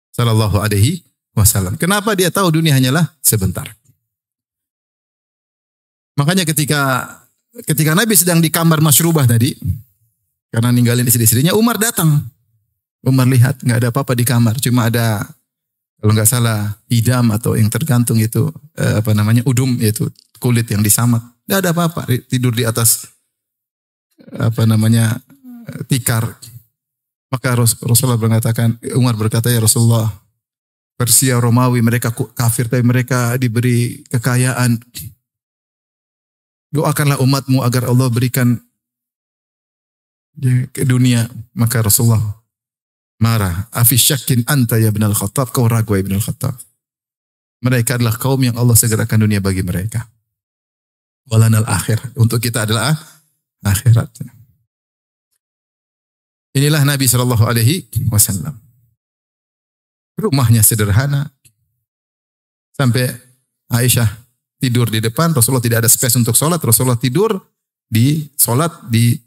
Sallallahu alaihi wasallam. Kenapa dia tahu dunia hanyalah sebentar? Makanya ketika Nabi sedang di kamar Mashrubah tadi, karena ninggalin istri-istrinya, Umar datang. Umar lihat nggak ada apa-apa di kamar, cuma ada kalau nggak salah idam atau yang tergantung itu udum, yaitu kulit yang disamak. Nggak ada apa-apa, tidur di atas tikar. Maka Rasulullah mengatakan, Umar berkata, ya Rasulullah, Persia, Romawi, mereka kafir tapi mereka diberi kekayaan. Doakanlah umatmu agar Allah berikan ke dunia. Maka Rasulullah marah. Afi syakin anta ya ibn al-Khattab, kau ragu ya ibn al-Khattab. Mereka adalah kaum yang Allah segerakan dunia bagi mereka. Walanal akhir. Untuk kita adalah akhirat. Inilah Nabi Shallallahu Alaihi Wasallam. Rumahnya sederhana. Sampai Aisyah tidur di depan. Rasulullah tidak ada space untuk sholat. Rasulullah tidur di sholat di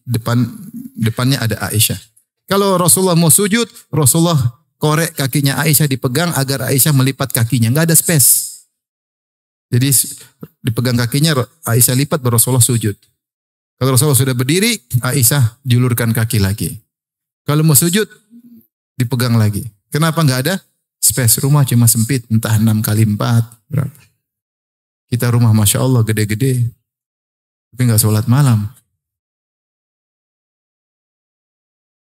depannya ada Aisyah. Kalau Rasulullah mau sujud, Rasulullah korek kakinya Aisyah dipegang agar Aisyah melipat kakinya. Nggak ada space. Jadi dipegang kakinya, Aisyah lipat baru Rasulullah sujud. Kalau Rasulullah sudah berdiri, Aisyah julurkan kaki lagi. Kalau mau sujud, dipegang lagi. Kenapa nggak ada space? Rumah cuma sempit, entah 6 kali 4. Berapa? Kita rumah Masya Allah gede-gede. Tapi nggak sholat malam.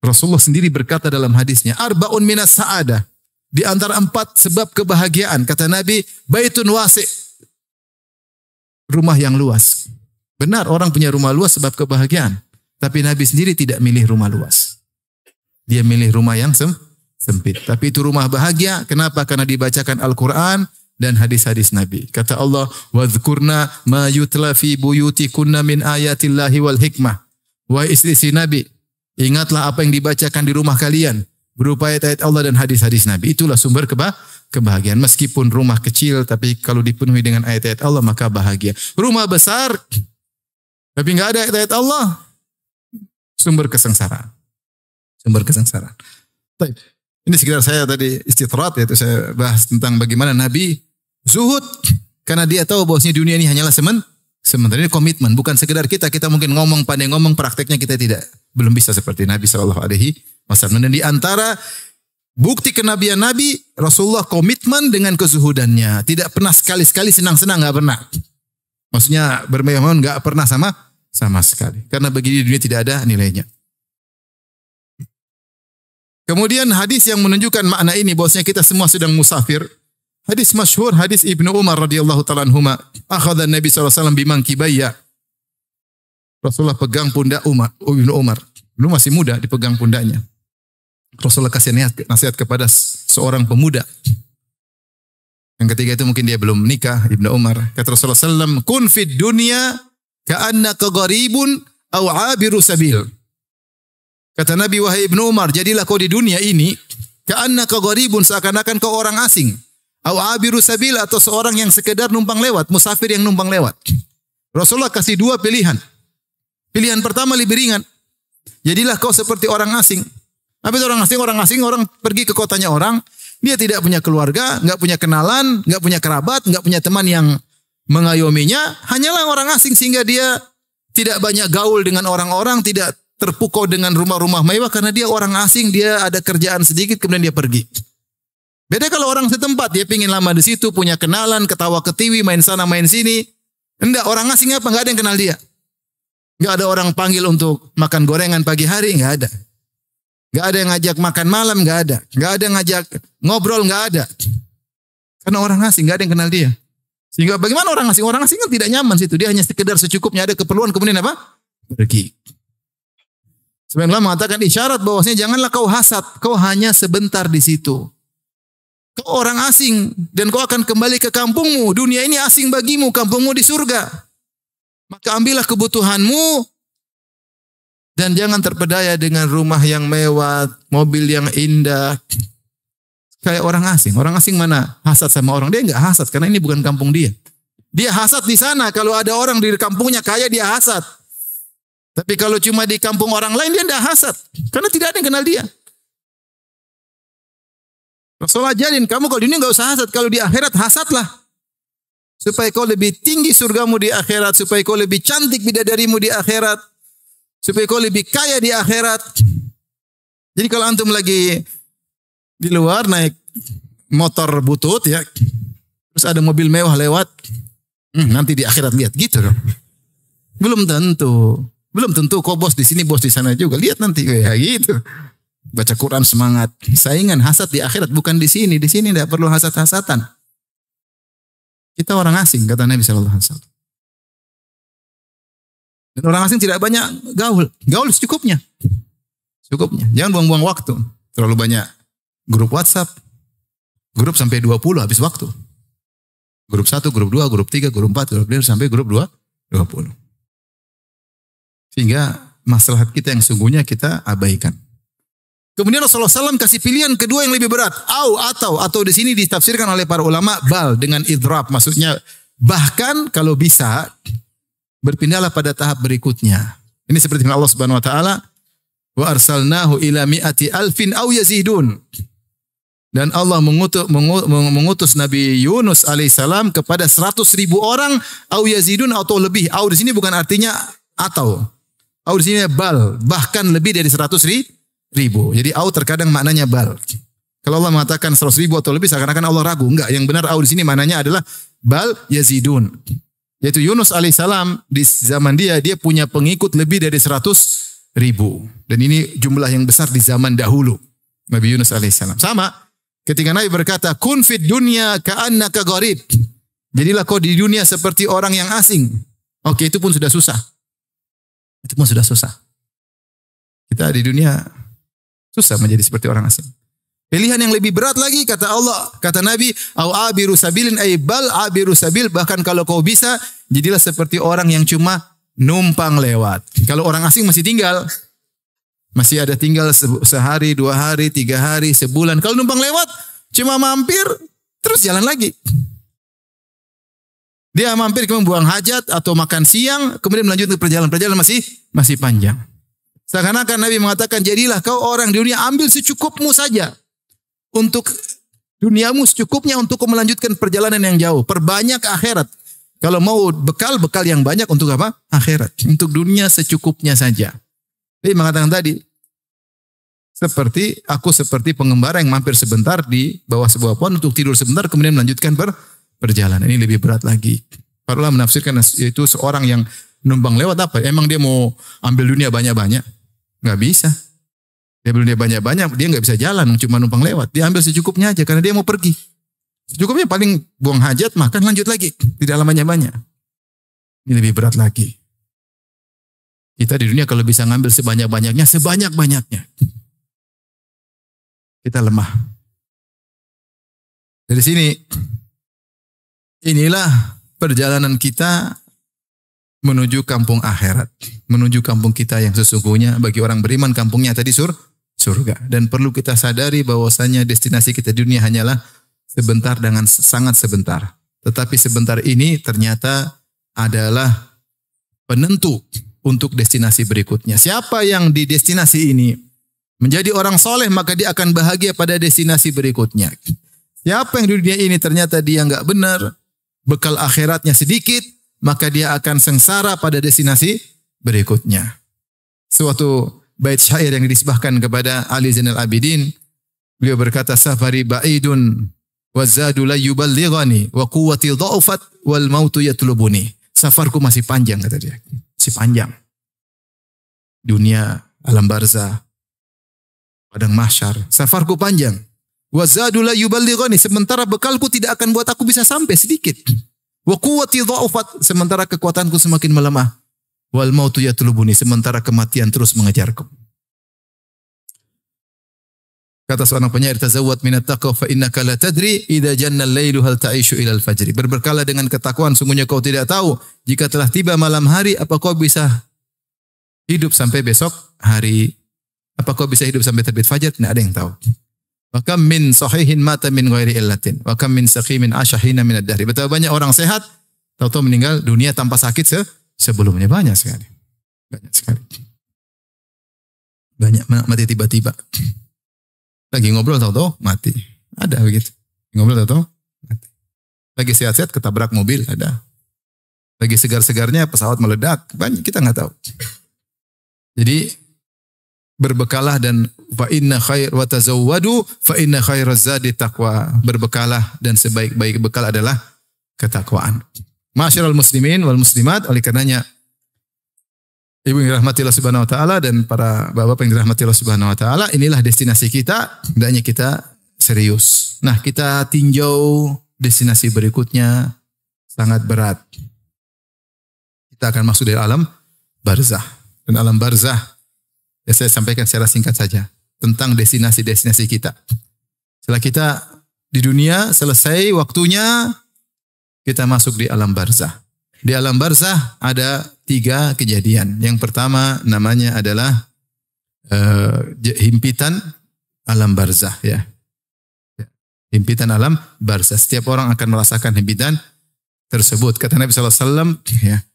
Rasulullah sendiri berkata dalam hadisnya, arba'un minas sa'adah. Di antara 4 sebab kebahagiaan. Kata Nabi, baitun wasi'. Rumah yang luas. Benar, orang punya rumah luas sebab kebahagiaan. Tapi Nabi sendiri tidak milih rumah luas. Dia milih rumah yang sempit. Tapi itu rumah bahagia. Kenapa? Karena dibacakan Al-Quran dan hadis-hadis Nabi. Kata Allah, وَذْكُرْنَا مَا يُتْلَى فِي بُيُوتِكُنَّ مِنْ آيَاتِ اللَّهِ وَالْحِكْمَةِ. Wahai istri Nabi, ingatlah apa yang dibacakan di rumah kalian. Berupa ayat-ayat Allah dan hadis-hadis Nabi. Itulah sumber kebahagiaan. Meskipun rumah kecil, tapi kalau dipenuhi dengan ayat-ayat Allah, maka bahagia. Rumah besar, tapi nggak ada ayat-ayat Allah, sumber kesengsaraan. Sumber kesengsaraan. Baik. Ini sekitar saya tadi istitrat, yaitu saya bahas tentang bagaimana Nabi zuhud. Karena dia tahu bahwasanya dunia ini hanyalah sementara. Ini komitmen. Bukan sekedar kita mungkin ngomong, pandai ngomong, prakteknya kita belum bisa seperti Nabi SAW. Dan di antara bukti kenabian Nabi, Rasulullah komitmen dengan kezuhudannya. Tidak pernah sekali-sekali senang-senang, nggak pernah. Maksudnya bermewah-mewah nggak pernah sama sekali. Karena bagi dunia tidak ada nilainya. Kemudian hadis yang menunjukkan makna ini bahwasanya kita semua sedang musafir. Hadis masyhur, hadis Ibnu Umar radhiyallahu ta'ala anhuma. Akhadha Nabi SAW bimangkibayya. Rasulullah pegang pundak Ibnu Umar. Belum masih muda, dipegang pundaknya. Rasulullah kasih nasihat kepada seorang pemuda. Yang ketiga itu mungkin dia belum menikah, Ibnu Umar. Kata Rasulullah SAW, kun fid dunya ka'annaka gharibun aw 'abiru sabil. Kata Nabi, wahai Ibnu Umar, jadilah kau di dunia ini ka'annaka gharibun, seakan-akan kau orang asing. Aw 'abiru sabil, atau seorang yang sekedar numpang lewat, musafir yang numpang lewat. Rasulullah kasih 2 pilihan. Pilihan pertama lebih ringan. Jadilah kau seperti orang asing. Apa itu orang asing? Orang asing, orang pergi ke kotanya orang, dia tidak punya keluarga, enggak punya kenalan, enggak punya kerabat, enggak punya teman yang mengayominya, hanyalah orang asing sehingga dia tidak banyak gaul dengan orang-orang, tidak terpukau dengan rumah-rumah mewah karena dia orang asing, dia ada kerjaan sedikit kemudian dia pergi. Beda kalau orang setempat, dia pingin lama di situ, punya kenalan, ketawa ketiwi, main sana main sini. Enggak, orang asing apa? Enggak ada yang kenal dia. Enggak ada orang panggil untuk makan gorengan pagi hari, enggak ada. Enggak ada yang ngajak makan malam, enggak ada. Enggak ada yang ngajak ngobrol, enggak ada. Karena orang asing, enggak ada yang kenal dia. Sehingga bagaimana orang asing? Orang asing kan tidak nyaman situ. Dia hanya sekedar secukupnya, ada keperluan, kemudian apa? Pergi. Sebenarnya mengatakan isyarat bahwasanya janganlah kau hasad, kau hanya sebentar di situ. Kau orang asing dan kau akan kembali ke kampungmu. Dunia ini asing bagimu, kampungmu di surga. Maka ambillah kebutuhanmu dan jangan terpedaya dengan rumah yang mewah, mobil yang indah. Kayak orang asing. Orang asing mana hasad sama orang? Dia enggak hasad karena ini bukan kampung dia. Dia hasad di sana. Kalau ada orang di kampungnya kaya, dia hasad. Tapi kalau cuma di kampung orang lain, dia tidak hasad. Karena tidak ada yang kenal dia. Rasulullah ajarin, kamu kalau di dunia nggak usah hasad. Kalau di akhirat, hasadlah. Supaya kau lebih tinggi surgamu di akhirat. Supaya kau lebih cantik bidadarimu di akhirat. Supaya kau lebih kaya di akhirat. Jadi kalau antum lagi di luar naik motor butut ya. Terus ada mobil mewah lewat. Nanti di akhirat lihat. Gitu dong. Belum tentu. Belum tentu kau bos di sini, bos di sana juga. Lihat nanti kayak gitu. Baca Quran semangat. Saingan hasad di akhirat bukan di sini. Di sini tidak perlu hasad-hasatan. Kita orang asing kata Nabi SAW. Dan orang asing tidak banyak gaul. Gaul secukupnya. Cukupnya. Jangan buang-buang waktu. Terlalu banyak grup WhatsApp. Grup sampai 20 habis waktu. Grup 1, grup 2, grup 3, grup 4, grup 5 sampai grup 20. Sehingga masalah kita yang sungguhnya kita abaikan. Kemudian Rasulullah SAW kasih pilihan kedua yang lebih berat. Atau di sini ditafsirkan oleh para ulama bal dengan idrab. Maksudnya bahkan kalau bisa berpindahlah pada tahap berikutnya. Ini seperti Allah Subhanahu wa taala, wa arsalnahu ila mi'ati alfin aw yazidun. Dan Allah mengutus Nabi Yunus alaihissalam kepada 100.000 orang, au yazidun atau lebih. Au di sini bukan artinya atau. Au di sini bal, bahkan lebih dari 100.000. Jadi au terkadang maknanya bal. Kalau Allah mengatakan 100.000 atau lebih, seakan-akan Allah ragu. Enggak, yang benar au di sini maknanya adalah bal yazidun. Yaitu Yunus alaihissalam di zaman dia punya pengikut lebih dari 100.000. Dan ini jumlah yang besar di zaman dahulu. Nabi Yunus alaihissalam. Sama. Ketika Nabi berkata, kun fid dunya ka'annaka gharib. Jadilah kau di dunia seperti orang yang asing. Oke, itu pun sudah susah. Itu pun sudah susah. Kita di dunia susah menjadi seperti orang asing. Pilihan yang lebih berat lagi, kata Allah, kata Nabi, au abiru sabilin ay bal abiru sabil. Bahkan kalau kau bisa, jadilah seperti orang yang cuma numpang lewat. Kalau orang asing masih tinggal. Masih ada tinggal sehari, 2 hari, 3 hari, sebulan. Kalau numpang lewat, cuma mampir, terus jalan lagi. Dia mampir kemudian buang hajat atau makan siang, kemudian melanjutkan perjalanan. Perjalanan masih panjang. Seakan-akan Nabi mengatakan, jadilah kau orang di dunia, ambil secukupmu saja. Untuk duniamu secukupnya untuk melanjutkan perjalanan yang jauh. Perbanyak akhirat. Kalau mau bekal yang banyak untuk apa? Akhirat. Untuk dunia secukupnya saja. Jadi mengatakan tadi, seperti pengembara yang mampir sebentar di bawah sebuah pohon untuk tidur sebentar kemudian melanjutkan perjalanan. Ini lebih berat lagi. Para ulama menafsirkan itu seorang yang numpang lewat apa? Emang dia mau ambil dunia banyak-banyak? Nggak bisa. Dia ambil dunia banyak-banyak, dia nggak bisa jalan, cuma numpang lewat. Dia ambil secukupnya aja karena dia mau pergi. Secukupnya paling buang hajat, makan, lanjut lagi. Tidak lama banyak. Ini lebih berat lagi. Kita di dunia kalau bisa ngambil sebanyak-banyaknya, sebanyak-banyaknya. Kita lemah. Dari sini, inilah perjalanan kita menuju kampung akhirat. Menuju kampung kita yang sesungguhnya. Bagi orang beriman, kampungnya tadi surga. Dan perlu kita sadari bahwasanya destinasi kita di dunia hanyalah sebentar dengan sangat sebentar. Tetapi sebentar ini ternyata adalah penentu untuk destinasi berikutnya. Siapa yang di destinasi ini menjadi orang soleh, maka dia akan bahagia pada destinasi berikutnya. Siapa yang di dunia ini ternyata dia enggak benar, bekal akhiratnya sedikit, maka dia akan sengsara pada destinasi berikutnya. Suatu bait syair yang disebahkan kepada Ali Zainal Abidin, beliau berkata, safari ba'idun wa zadu la yuballighani wa quwwati dha'ufat wal mautu yatlubuni. Safarku masih panjang, kata dia. Masih panjang. Dunia, alam barzah, padang mahsyar. Safarku panjang. Wa zadu la yuballighani. Sementara bekalku tidak akan buat aku bisa sampai sedikit. Wa quwwati dha'ufat. Sementara kekuatanku semakin melemah. Wal mautu yatlubuni. Sementara kematian terus mengejarku. Kata seorang penyair, tazawwad minat taqwa fa innaka la tadri idza janna al-lailu hal ta'ishu ila al-fajri. Berberkalah dengan ketakwaan, sungguhnya kau tidak tahu jika telah tiba malam hari apa kau bisa hidup sampai besok hari. Apa kau bisa hidup sampai terbit fajar? Tidak ada yang tahu. Wa kam min sahihin mata min ghairi illatin wa kam min saqimin ashahina min ad-dahri. Betapa banyak orang sehat tahu-tahu meninggal dunia tanpa sakit sebelumnya. Banyak sekali. Banyak sekali. Banyak mati tiba-tiba. Lagi ngobrol tahu-tahu mati. Ada begitu. Ngobrol tahu-tahu mati. Lagi sehat-sehat ketabrak mobil, ada. Lagi segar-segarnya pesawat meledak, banyak kita nggak tahu. Jadi berbekalah dan fa inna khair wa tazawwadu fa inna khairaz zadi taqwa. Berbekalah dan sebaik-baik bekal adalah ketakwaan. Ma'asyiral muslimin wal muslimat, oleh karenanya ibu yang dirahmati Allah Subhanahu wa taala dan para bapak yang dirahmati Allah Subhanahu wa taala, inilah destinasi kita, hendaknya kita serius. Nah, kita tinjau destinasi berikutnya sangat berat. Kita akan masuk dari alam barzah. Dan alam barzah, ya saya sampaikan secara singkat saja tentang destinasi-destinasi kita. Setelah kita di dunia selesai waktunya, kita masuk di alam barzah. Di alam barzah ada 3 kejadian. Yang pertama namanya adalah himpitan alam barzah, ya. Himpitan alam barzah. Setiap orang akan merasakan himpitan tersebut. Kata Nabi SAW, ya,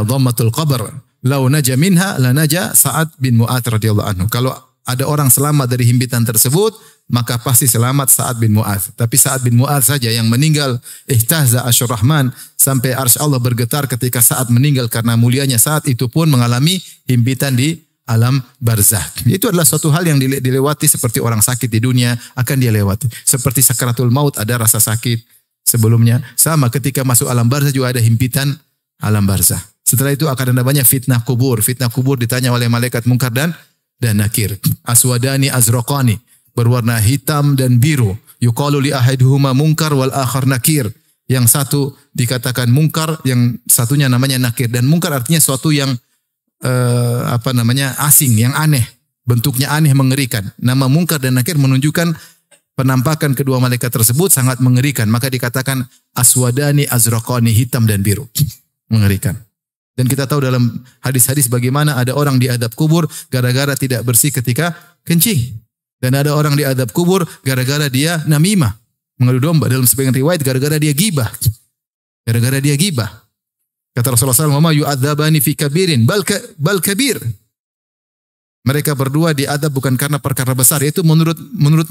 dhammatul qabr, lau naja minha la naja Sa'ad bin Mu'adz radhiyallahu anhu. Kalau ada orang selamat dari himpitan tersebut, maka pasti selamat Sa'ad bin Mu'adz. Tapi Sa'ad bin Mu'adz saja yang meninggal, ihtazza arsyur rahman, sampai arsy Allah bergetar ketika Sa'ad meninggal karena mulianya Sa'ad itu pun mengalami himpitan di alam barzah. Itu adalah suatu hal yang dilewati seperti orang sakit di dunia akan dia lewati. Seperti sakaratul maut ada rasa sakit sebelumnya. Sama ketika masuk alam barzah juga ada himpitan alam barzah. Setelah itu akan ada banyak fitnah kubur. Fitnah kubur ditanya oleh malaikat Munkar dan Nakir. Aswadani azraqani, berwarna hitam dan biru. Yuqalu li ahaduhuma Munkar wal akhar Nakir. Yang satu dikatakan Munkar, yang satunya namanya Nakir. Dan Munkar artinya suatu yang asing, yang aneh. Bentuknya aneh, mengerikan. Nama Munkar dan Nakir menunjukkan penampakan kedua malaikat tersebut sangat mengerikan. Maka dikatakan aswadani azraqani, hitam dan biru. Mengerikan. Dan kita tahu dalam hadis-hadis bagaimana ada orang diadab kubur gara-gara tidak bersih ketika kencing. Dan ada orang diadab kubur gara-gara dia namimah, mengadu domba. Dalam sebagian riwayat gara-gara dia gibah. Gara-gara dia gibah. Kata Rasulullah SAW, "Wa ma yu'adzabani fi kabirin bal kabir." Mereka berdua diadab bukan karena perkara besar, yaitu menurut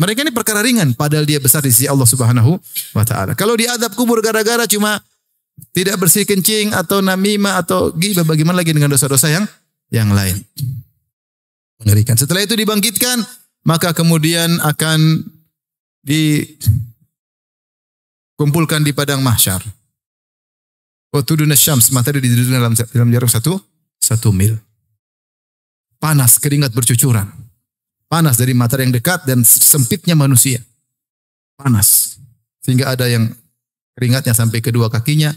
mereka ini perkara ringan, padahal dia besar di sisi Allah Subhanahu wa taala. Kalau diadab kubur gara-gara cuma tidak bersih kencing atau namimah atau ghibah, bagaimana lagi dengan dosa-dosa yang lain? Mengerikan. Setelah itu dibangkitkan, maka kemudian akan dikumpulkan di padang mahsyar. Watuduna syams, matahari didudukkan dalam jarak satu mil. Panas, keringat bercucuran. Panas dari matahari yang dekat dan sempitnya manusia. Panas. Sehingga ada yang keringatnya sampai kedua kakinya,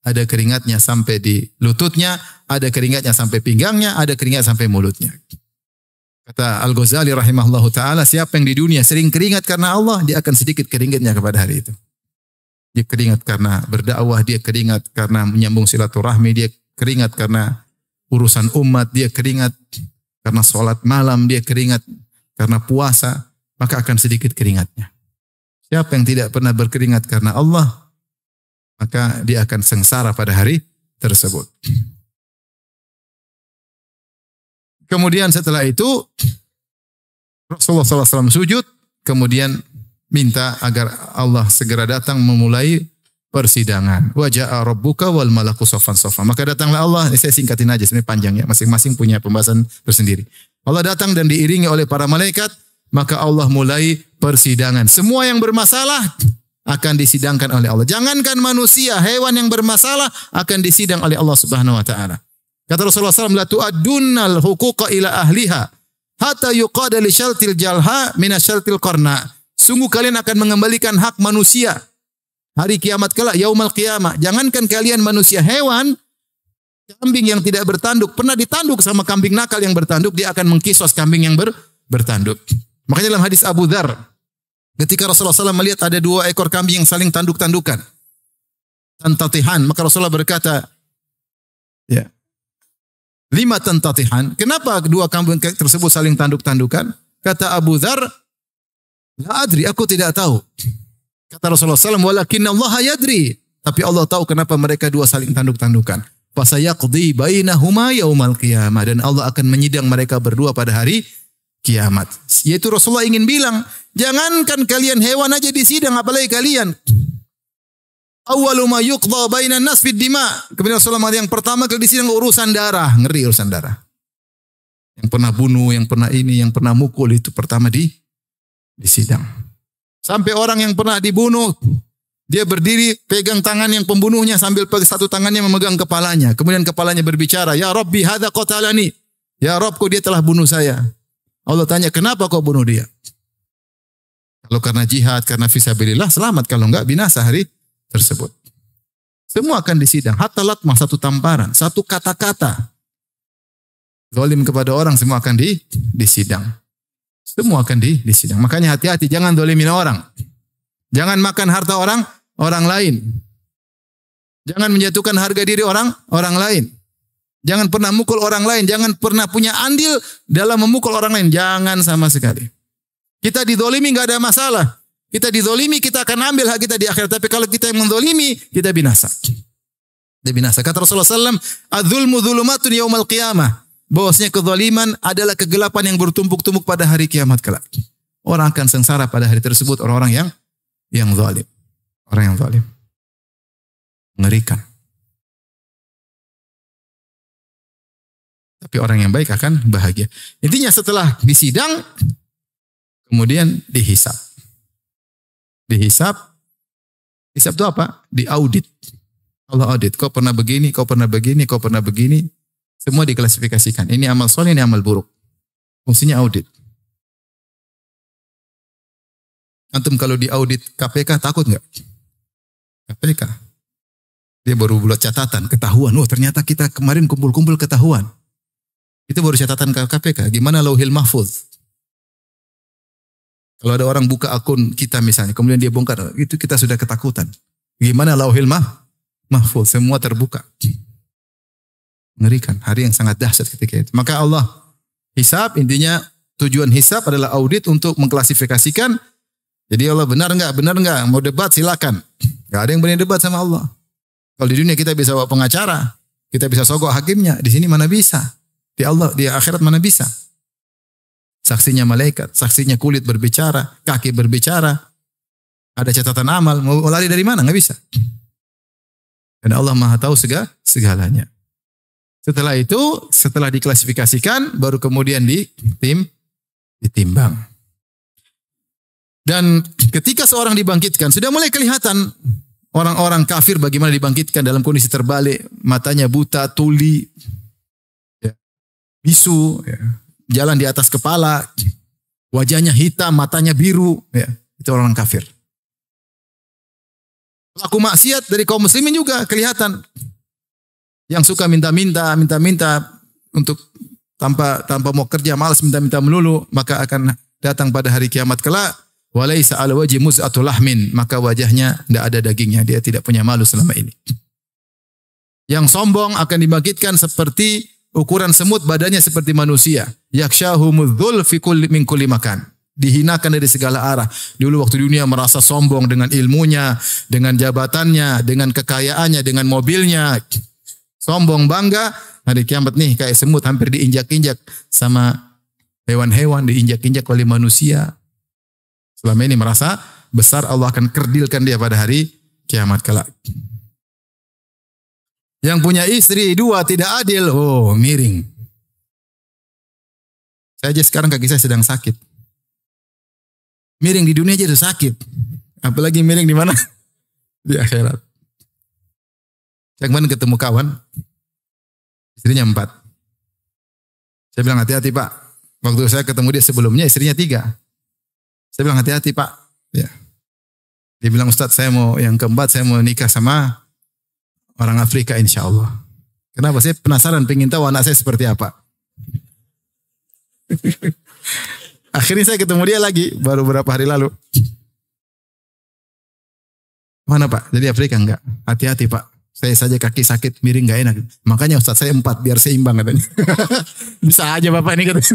ada keringatnya sampai di lututnya, ada keringatnya sampai pinggangnya, ada keringat sampai mulutnya. Kata Al-Ghazali rahimahullahu ta'ala, siapa yang di dunia sering keringat karena Allah, dia akan sedikit keringatnya kepada hari itu. Dia keringat karena berdakwah, dia keringat karena menyambung silaturahmi, dia keringat karena urusan umat, dia keringat karena sholat malam, dia keringat karena puasa, maka akan sedikit keringatnya. Siapa yang tidak pernah berkeringat karena Allah, maka dia akan sengsara pada hari tersebut. Kemudian setelah itu Rasulullah SAW sujud, kemudian minta agar Allah segera datang memulai persidangan. Wa ja'a rabbuka wal malaku saffan saffa. Maka datanglah Allah, saya singkatin aja sebenarnya panjang ya, masing-masing punya pembahasan tersendiri. Allah datang dan diiringi oleh para malaikat, maka Allah mulai persidangan. Semua yang bermasalah akan disidangkan oleh Allah. Jangankan manusia, hewan yang bermasalah akan disidang oleh Allah Subhanahu wa taala. Kata Rasulullah SAW, la tu'addunnal huquqa ila ahliha hatta yuqada li syaltil jalha min syaltil qarna. Sungguh kalian akan mengembalikan hak manusia hari kiamat kelak, yaumul qiyamah. Jangankan kalian manusia, hewan, kambing yang tidak bertanduk pernah ditanduk sama kambing nakal yang bertanduk, dia akan mengkisos kambing yang bertanduk. Makanya dalam hadis Abu Dzar, ketika Rasulullah SAW melihat ada 2 ekor kambing yang saling tanduk-tandukan, tantatihan, maka Rasulullah berkata, ya, 5 tantatihan. Kenapa 2 kambing tersebut saling tanduk-tandukan? Kata Abu Dzar, la adri, aku tidak tahu. Kata Rasulullah SAW, walakinna Allah yadri. Tapi Allah tahu kenapa mereka 2 saling tanduk-tandukan. Fasayaqdi bainahuma yaumal qiyamah. Dan Allah akan menyidang mereka berdua pada hari kiamat. Yaitu Rasulullah ingin bilang, jangankan kalian hewan aja disidang, apalagi kalian. Awwalu ma yuqda bainan nas fid dima. Kemudian Rasulullah yang pertama kali disidang urusan darah. Ngeri urusan darah. Yang pernah bunuh, yang pernah ini, yang pernah mukul, itu pertama disidang. Sampai orang yang pernah dibunuh, dia berdiri pegang tangan yang pembunuhnya sambil satu tangannya memegang kepalanya. Kemudian kepalanya berbicara, ya Rabbi hadza qatalani. Ya Rabbku, dia telah bunuh saya. Allah tanya, kenapa kau bunuh dia? Kalau karena jihad, karena fisabilillah, selamat. Kalau enggak, binasa hari tersebut. Semua akan disidang. Hatta latmah, satu tamparan, satu kata-kata. Zalim kepada orang, semua akan disidang. Semua akan disidang. Makanya hati-hati, jangan zalimin orang. Jangan makan harta orang lain. Jangan menjatuhkan harga diri orang lain. Jangan pernah mukul orang lain. Jangan pernah punya andil dalam memukul orang lain. Jangan sama sekali. Kita dizalimi enggak ada masalah. Kita dizalimi, kita akan ambil hak kita di akhirat. Tapi kalau kita yang menzalimi, kita binasa. Kita binasa. Kata Rasulullah SAW, "Adzulmu dzulumatun yaumal qiyamah." bahwasanya kezaliman adalah kegelapan yang bertumpuk-tumpuk pada hari kiamat kelak. Orang akan sengsara pada hari tersebut, orang-orang yang zalim. Orang yang zalim. Mengerikan. Tapi orang yang baik akan bahagia. Intinya setelah disidang, kemudian dihisab. Dihisab. Hisab itu apa? Diaudit. Allah audit. Kau pernah begini, kau pernah begini, kau pernah begini. Semua diklasifikasikan. Ini amal soleh, ini amal buruk. Fungsinya audit. Antum kalau diaudit KPK takut nggak? KPK. Dia baru buat catatan, ketahuan. Oh ternyata kita kemarin kumpul-kumpul ketahuan. Itu baru catatan ke KPK. Gimana lauhil mahfuz? Kalau ada orang buka akun kita misalnya, kemudian dia bongkar, itu kita sudah ketakutan. Gimana lauhil mahfuz? Semua terbuka. Mengerikan. Hari yang sangat dahsyat ketika itu. Maka Allah hisab, intinya tujuan hisab adalah audit untuk mengklasifikasikan. Jadi Allah benar enggak? Benar enggak? Mau debat silakan. Enggak ada yang berani debat sama Allah. Kalau di dunia kita bisa bawa pengacara, kita bisa sogok hakimnya, di sini mana bisa? Di Allah, di akhirat mana bisa? Saksinya malaikat, saksinya kulit berbicara, kaki berbicara. Ada catatan amal, mau lari dari mana? Nggak bisa. Dan Allah Maha tahu segalanya. Setelah itu, setelah diklasifikasikan, baru kemudian ditimbang. Dan ketika seorang dibangkitkan, sudah mulai kelihatan orang-orang kafir bagaimana dibangkitkan dalam kondisi terbalik, matanya buta, tuli, bisu, jalan di atas kepala, wajahnya hitam, matanya biru, itu orang kafir. Pelaku maksiat dari kaum muslimin juga kelihatan, yang suka minta-minta untuk tanpa mau kerja, malas minta-minta melulu, maka akan datang pada hari kiamat kelak, walaisa ala wajhi muz'atul lahmin, maka wajahnya tidak ada dagingnya, dia tidak punya malu selama ini. Yang sombong akan dibangkitkan seperti ukuran semut, badannya seperti manusia. Yakshahumudzul fi kulli min kulli makan. Dihinakan dari segala arah. Dulu waktu dunia merasa sombong dengan ilmunya, dengan jabatannya, dengan kekayaannya, dengan mobilnya. Sombong bangga, hari kiamat nih kayak semut hampir diinjak-injak sama hewan-hewan, diinjak-injak oleh manusia. Selama ini merasa besar, Allah akan kerdilkan dia pada hari kiamat kelak. Yang punya istri 2 tidak adil, oh miring. Saya aja sekarang kaki saya sedang sakit. Miring di dunia aja udah sakit. Apalagi miring di mana? Di akhirat. Saya kemarin ketemu kawan, istrinya 4. Saya bilang hati-hati Pak. Waktu saya ketemu dia sebelumnya istrinya 3. Saya bilang hati-hati Pak. Ya. Dia bilang Ustadz saya mau yang keempat, saya mau nikah sama orang Afrika insya Allah. Kenapa? Saya penasaran, pengen tahu anak saya seperti apa. Akhirnya saya ketemu dia lagi, baru beberapa hari lalu. Mana Pak? Jadi Afrika enggak? Hati-hati Pak. Saya saja kaki sakit, miring enggak enak. Makanya Ustaz saya 4, biar seimbang katanya. Bisa aja Bapak ini katanya.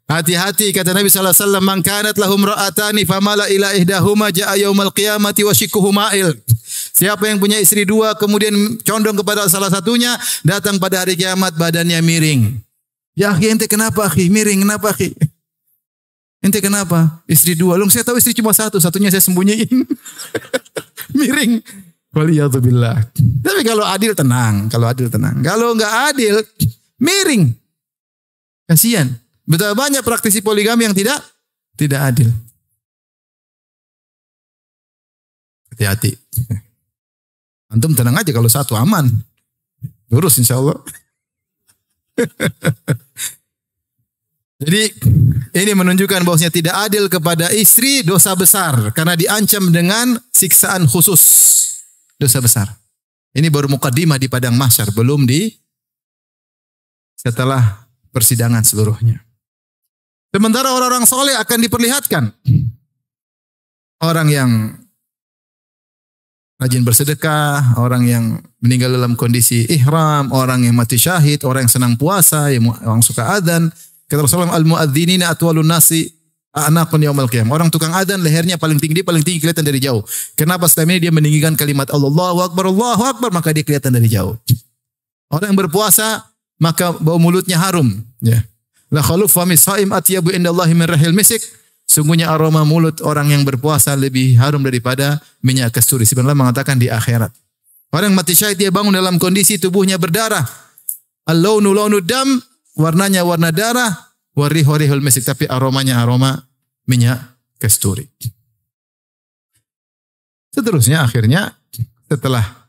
Hati-hati kata Nabi SAW, man kanat lahum ra'atani famala ila ihdahuma ja'a yaumal qiyamati wa shikuhu ma'il. Siapa yang punya istri 2 kemudian condong kepada salah satunya, datang pada hari kiamat badannya miring. Ya akhi ente kenapa akhi? Miring kenapa akhi? Ente kenapa? Istri 2. Loh saya tahu istri cuma 1, satunya saya sembunyiin. Miring. Waliyadzubillah. Tapi kalau adil tenang, kalau enggak adil miring. Kasihan. Betapa banyak praktisi poligami yang tidak adil. Hati-hati. Antum tenang aja kalau 1 aman. Lurus insya Allah. Jadi ini menunjukkan bahwasanya tidak adil kepada istri dosa besar. Karena diancam dengan siksaan khusus. Dosa besar. Ini baru mukaddimah di padang mahsyar. Belum setelah persidangan seluruhnya. Sementara orang-orang soleh akan diperlihatkan. Orang yang rajin bersedekah, orang yang meninggal dalam kondisi ihram, orang yang mati syahid, orang yang senang puasa, orang suka adzan. Kata Rasulullah, al-mu'adzinina atwalun nasi a'naqun yaumal qiyamah. Orang tukang adzan lehernya paling tinggi kelihatan dari jauh. Kenapa? Selama ini dia meninggikan kalimat Allahu Akbar, maka dia kelihatan dari jauh. Orang yang berpuasa maka bau mulutnya harum. Ya. La khaluf fami shaim atyabu indallahi min rihil misik. Sungguhnya aroma mulut orang yang berpuasa lebih harum daripada minyak kasturi. Sebenarnya mengatakan di akhirat. Orang mati syahid dia bangun dalam kondisi tubuhnya berdarah. Al-launu launu dam, warnanya warna darah, warihu rihul misik, tapi aromanya aroma minyak kasturi. Seterusnya akhirnya setelah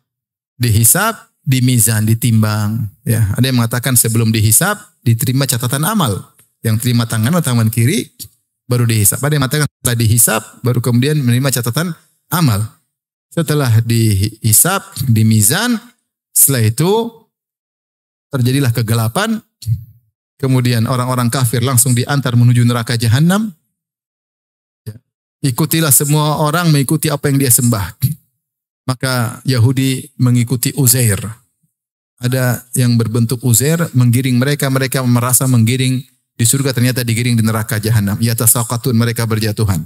dihisab, dimizan, ditimbang. Ya, ada yang mengatakan sebelum dihisab diterima catatan amal. Yang terima tangan atau tangan kiri baru dihisab. Ada yang mengatakan setelah dihisab baru kemudian menerima catatan amal. Setelah dihisab, dimizan, setelah itu terjadilah kegelapan. Kemudian orang-orang kafir langsung diantar menuju neraka jahanam. Ikutilah semua orang mengikuti apa yang dia sembah. Maka Yahudi mengikuti Uzair. Ada yang berbentuk Uzair menggiring mereka. Mereka merasa menggiring di surga, ternyata digiring di neraka jahanam. Yatasaqatun, mereka berjatuhan.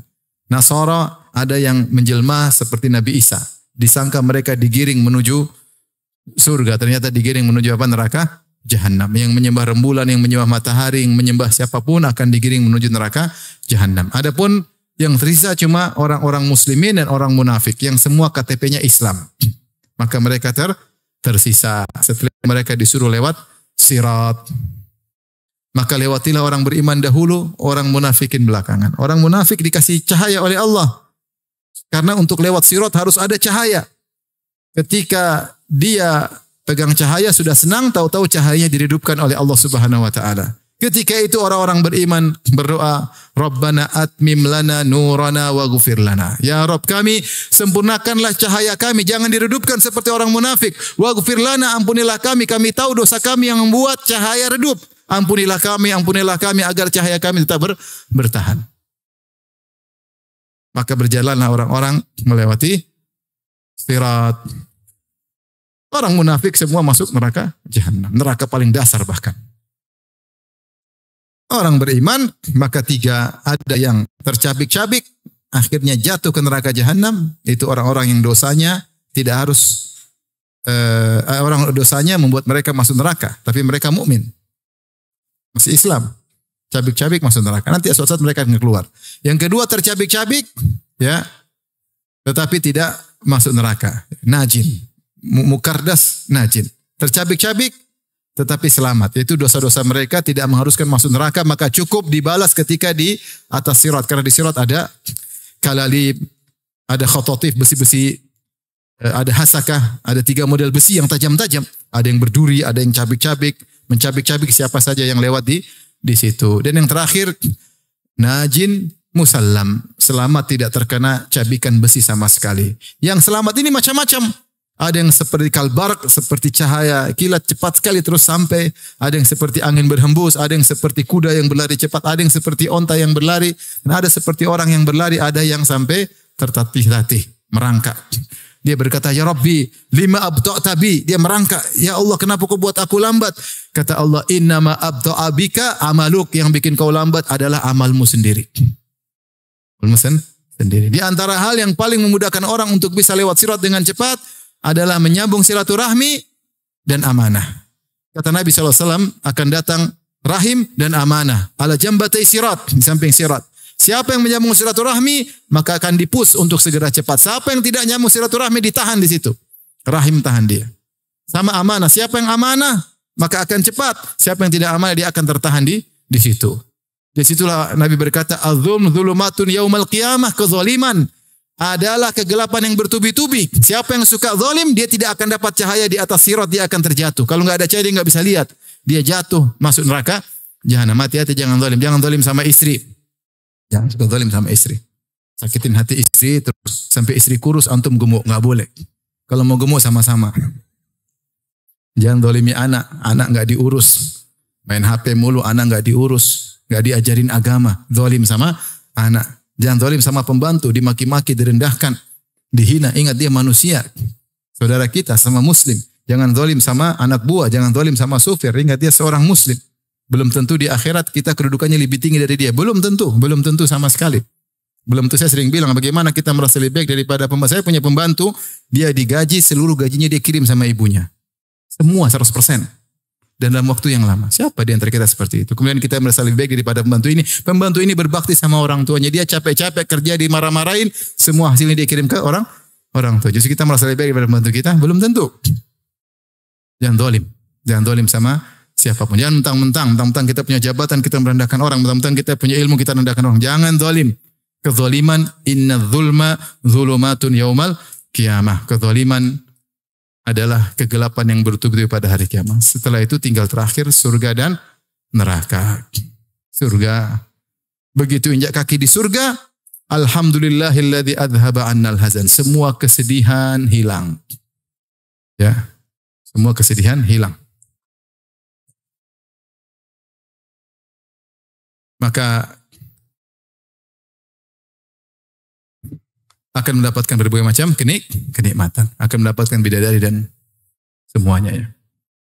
Nasara ada yang menjelma seperti Nabi Isa. Disangka mereka digiring menuju surga, ternyata digiring menuju apa? Neraka jahanam. Yang menyembah rembulan, yang menyembah matahari, yang menyembah siapapun akan digiring menuju neraka jahanam. Adapun yang tersisa cuma orang-orang muslimin dan orang munafik yang semua KTP-nya Islam. Maka mereka tersisa setelah mereka disuruh lewat sirat. Maka lewatilah orang beriman dahulu, orang munafikin belakangan. Orang munafik dikasih cahaya oleh Allah. Karena untuk lewat sirat harus ada cahaya. Ketika dia pegang cahaya sudah senang, tahu-tahu cahayanya diredupkan oleh Allah Subhanahu wa taala. Ketika itu orang-orang beriman berdoa, Rabbana atmim lana nurana wa ghufir lana. Ya Rabb kami, sempurnakanlah cahaya kami, jangan diredupkan seperti orang munafik. Wa ghufir lana, ampunilah kami tahu dosa kami yang membuat cahaya redup. Ampunilah kami agar cahaya kami tetap bertahan. Maka berjalanlah orang-orang melewati sirat. Orang munafik semua masuk neraka jahanam, neraka paling dasar bahkan. Orang beriman, maka tiga, ada yang tercabik-cabik, akhirnya jatuh ke neraka jahanam. Itu orang-orang yang dosanya tidak harus, orang dosanya membuat mereka masuk neraka, tapi mereka mukmin, masih Islam. Cabik-cabik masuk neraka. Nanti suatu saat mereka akan keluar. Yang kedua tercabik-cabik, ya, tetapi tidak masuk neraka. Najin, mukardas najin. Tercabik-cabik, tetapi selamat. Yaitu dosa-dosa mereka tidak mengharuskan masuk neraka, maka cukup dibalas ketika di atas sirat. Karena di sirat ada kalalib, ada khototif, besi-besi, ada hasakah, ada 3 model besi yang tajam-tajam. Ada yang berduri, ada yang cabik-cabik, mencabik-cabik siapa saja yang lewat di situ. Dan yang terakhir, najin musallam, selamat tidak terkena cabikan besi sama sekali. Yang selamat ini macam-macam. Ada yang seperti kalbark, seperti cahaya kilat cepat sekali terus sampai. Ada yang seperti angin berhembus, ada yang seperti kuda yang berlari cepat, ada yang seperti onta yang berlari, dan ada seperti orang yang berlari, ada yang sampai tertatih-tatih, merangkak. Dia berkata, Ya Rabbi, lima abda'ta bi. Dia merangkak, Ya Allah, kenapa kau buat aku lambat? Kata Allah, innama abda'a bika amaluk. Yang bikin kau lambat adalah amalmu sendiri. Amalmu sendiri. Di antara hal yang paling memudahkan orang untuk bisa lewat sirat dengan cepat adalah menyambung silaturahmi dan amanah. Kata Nabi SAW, akan datang rahim dan amanah. Ala jambatai sirat, di samping sirat. Siapa yang menyambung silaturahmi, maka akan dipus untuk segera cepat. Siapa yang tidak nyambung silaturahmi, ditahan di situ. Rahim tahan dia. Sama amanah. Siapa yang amanah, maka akan cepat. Siapa yang tidak amanah, dia akan tertahan di situ. Di situlah Nabi berkata, Az-zulm zulumatun yaumal qiyamah, kezaliman adalah kegelapan yang bertubi-tubi. Siapa yang suka zalim, dia tidak akan dapat cahaya di atas sirat, dia akan terjatuh. Kalau nggak ada cahaya, dia nggak bisa lihat. Dia jatuh, masuk neraka jahanam. Hati-hati, jangan zalim. Jangan zalim sama istri. Jangan suka zalim sama istri. Sakitin hati istri, terus sampai istri kurus, antum gemuk. Nggak boleh. Kalau mau gemuk sama-sama. Jangan zalimi anak. Anak nggak diurus. Main HP mulu, anak nggak diurus. Nggak diajarin agama. Zalim sama anak. Jangan zalim sama pembantu, dimaki-maki, direndahkan, dihina. Ingat dia manusia. Saudara kita sama muslim. Jangan zalim sama anak buah, jangan zalim sama supir. Ingat dia seorang muslim. Belum tentu di akhirat kita kedudukannya lebih tinggi dari dia. Belum tentu sama sekali. Belum tentu. Saya sering bilang bagaimana kita merasa lebih baik daripada pembantu. Saya punya pembantu, dia digaji, seluruh gajinya dia kirim sama ibunya. Semua 100%. dan dalam waktu yang lama. Siapa di antara kita seperti itu? Kemudian kita merasa lebih baik daripada pembantu ini. Pembantu ini berbakti sama orang tuanya. Dia capek-capek kerja, dimarah-marahin, semua hasilnya dia kirim ke orang tua. Justru kita merasa lebih baik daripada pembantu kita? Belum tentu. Jangan zalim. Jangan zalim sama siapapun. Jangan mentang-mentang kita punya jabatan, kita merendahkan orang. Mentang-mentang kita punya ilmu, kita merendahkan orang. Jangan zalim. Kezaliman, inna dzulma dzulumatun yaumal qiyamah. Kezaliman adalah kegelapan yang bertubi-tubi pada hari kiamat. Setelah itu tinggal terakhir surga dan neraka. Surga. Begitu injak kaki di surga, alhamdulillahilladzi adhaba annal hazan. Semua kesedihan hilang. Ya. Semua kesedihan hilang. Maka akan mendapatkan berbagai macam kenikmatan. Akan mendapatkan bidadari dan semuanya ya.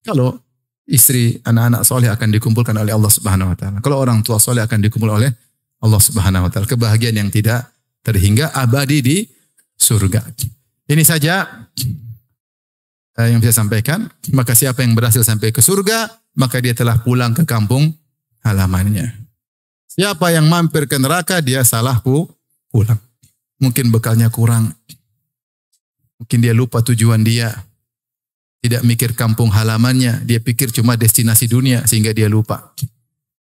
Kalau istri, anak-anak soleh akan dikumpulkan oleh Allah Subhanahu Wa Taala. Kalau orang tua soleh akan dikumpulkan oleh Allah Subhanahu Wa Taala. Kebahagiaan yang tidak terhingga abadi di surga. Ini saja yang bisa sampaikan. Maka siapa yang berhasil sampai ke surga, maka dia telah pulang ke kampung halamannya. Siapa yang mampir ke neraka, dia salah pulang. Mungkin bekalnya kurang. Mungkin dia lupa tujuan dia. Tidak mikir kampung halamannya. Dia pikir cuma destinasi dunia sehingga dia lupa.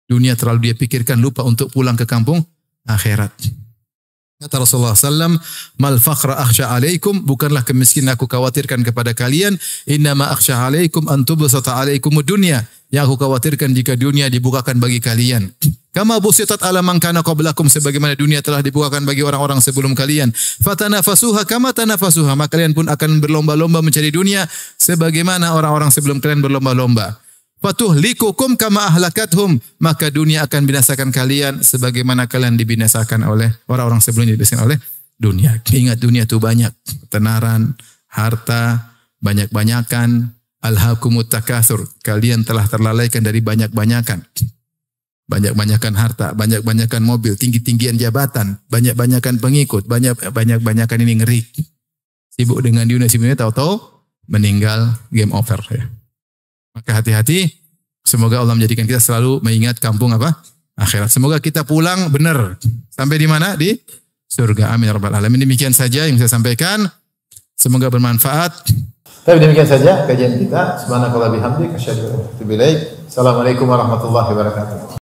Dunia terlalu dia pikirkan, lupa untuk pulang ke kampung akhirat. Kata Rasulullah SAW, mal faqra akhsha alaikum, bukanlah kemiskinan aku khawatirkan kepada kalian. Innama akhsha alaikum antubsata alaikum dunia. Yang aku khawatirkan jika dunia dibukakan bagi kalian. Kama busitat ala man kana qablakum, sebagaimana dunia telah dibukakan bagi orang-orang sebelum kalian. Fatanafasuha kama tanafasuha, maka kalian pun akan berlomba-lomba mencari dunia sebagaimana orang-orang sebelum kalian berlomba-lomba. Fatuhlikukum kama ahlakathum, maka dunia akan binasakan kalian sebagaimana kalian dibinasakan oleh orang-orang sebelumnya dibinasakan oleh dunia. Ingat, dunia itu banyak, ketenaran, harta, banyak-banyakan, alhaakumut takatsur, kalian telah terlalaikan dari banyak-banyakan. Banyak-banyakan harta, banyak-banyakan mobil, tinggi-tinggian jabatan, banyak-banyakan pengikut, banyak-banyakan ini ngeri. Sibuk dengan dunia, tahu-tahu meninggal, game over ya. Maka hati-hati, semoga Allah menjadikan kita selalu mengingat kampung apa? Akhirat. Semoga kita pulang benar. Sampai di mana? Di surga. Amin ya rabbal alamin. Demikian saja yang saya sampaikan. Semoga bermanfaat. Tapi demikian saja kajian kita. Subhanakallah bihamdik asyhadu an la ilaha illa anta astaghfiruka wa atubu ilaik. Assalamualaikum warahmatullahi wabarakatuh.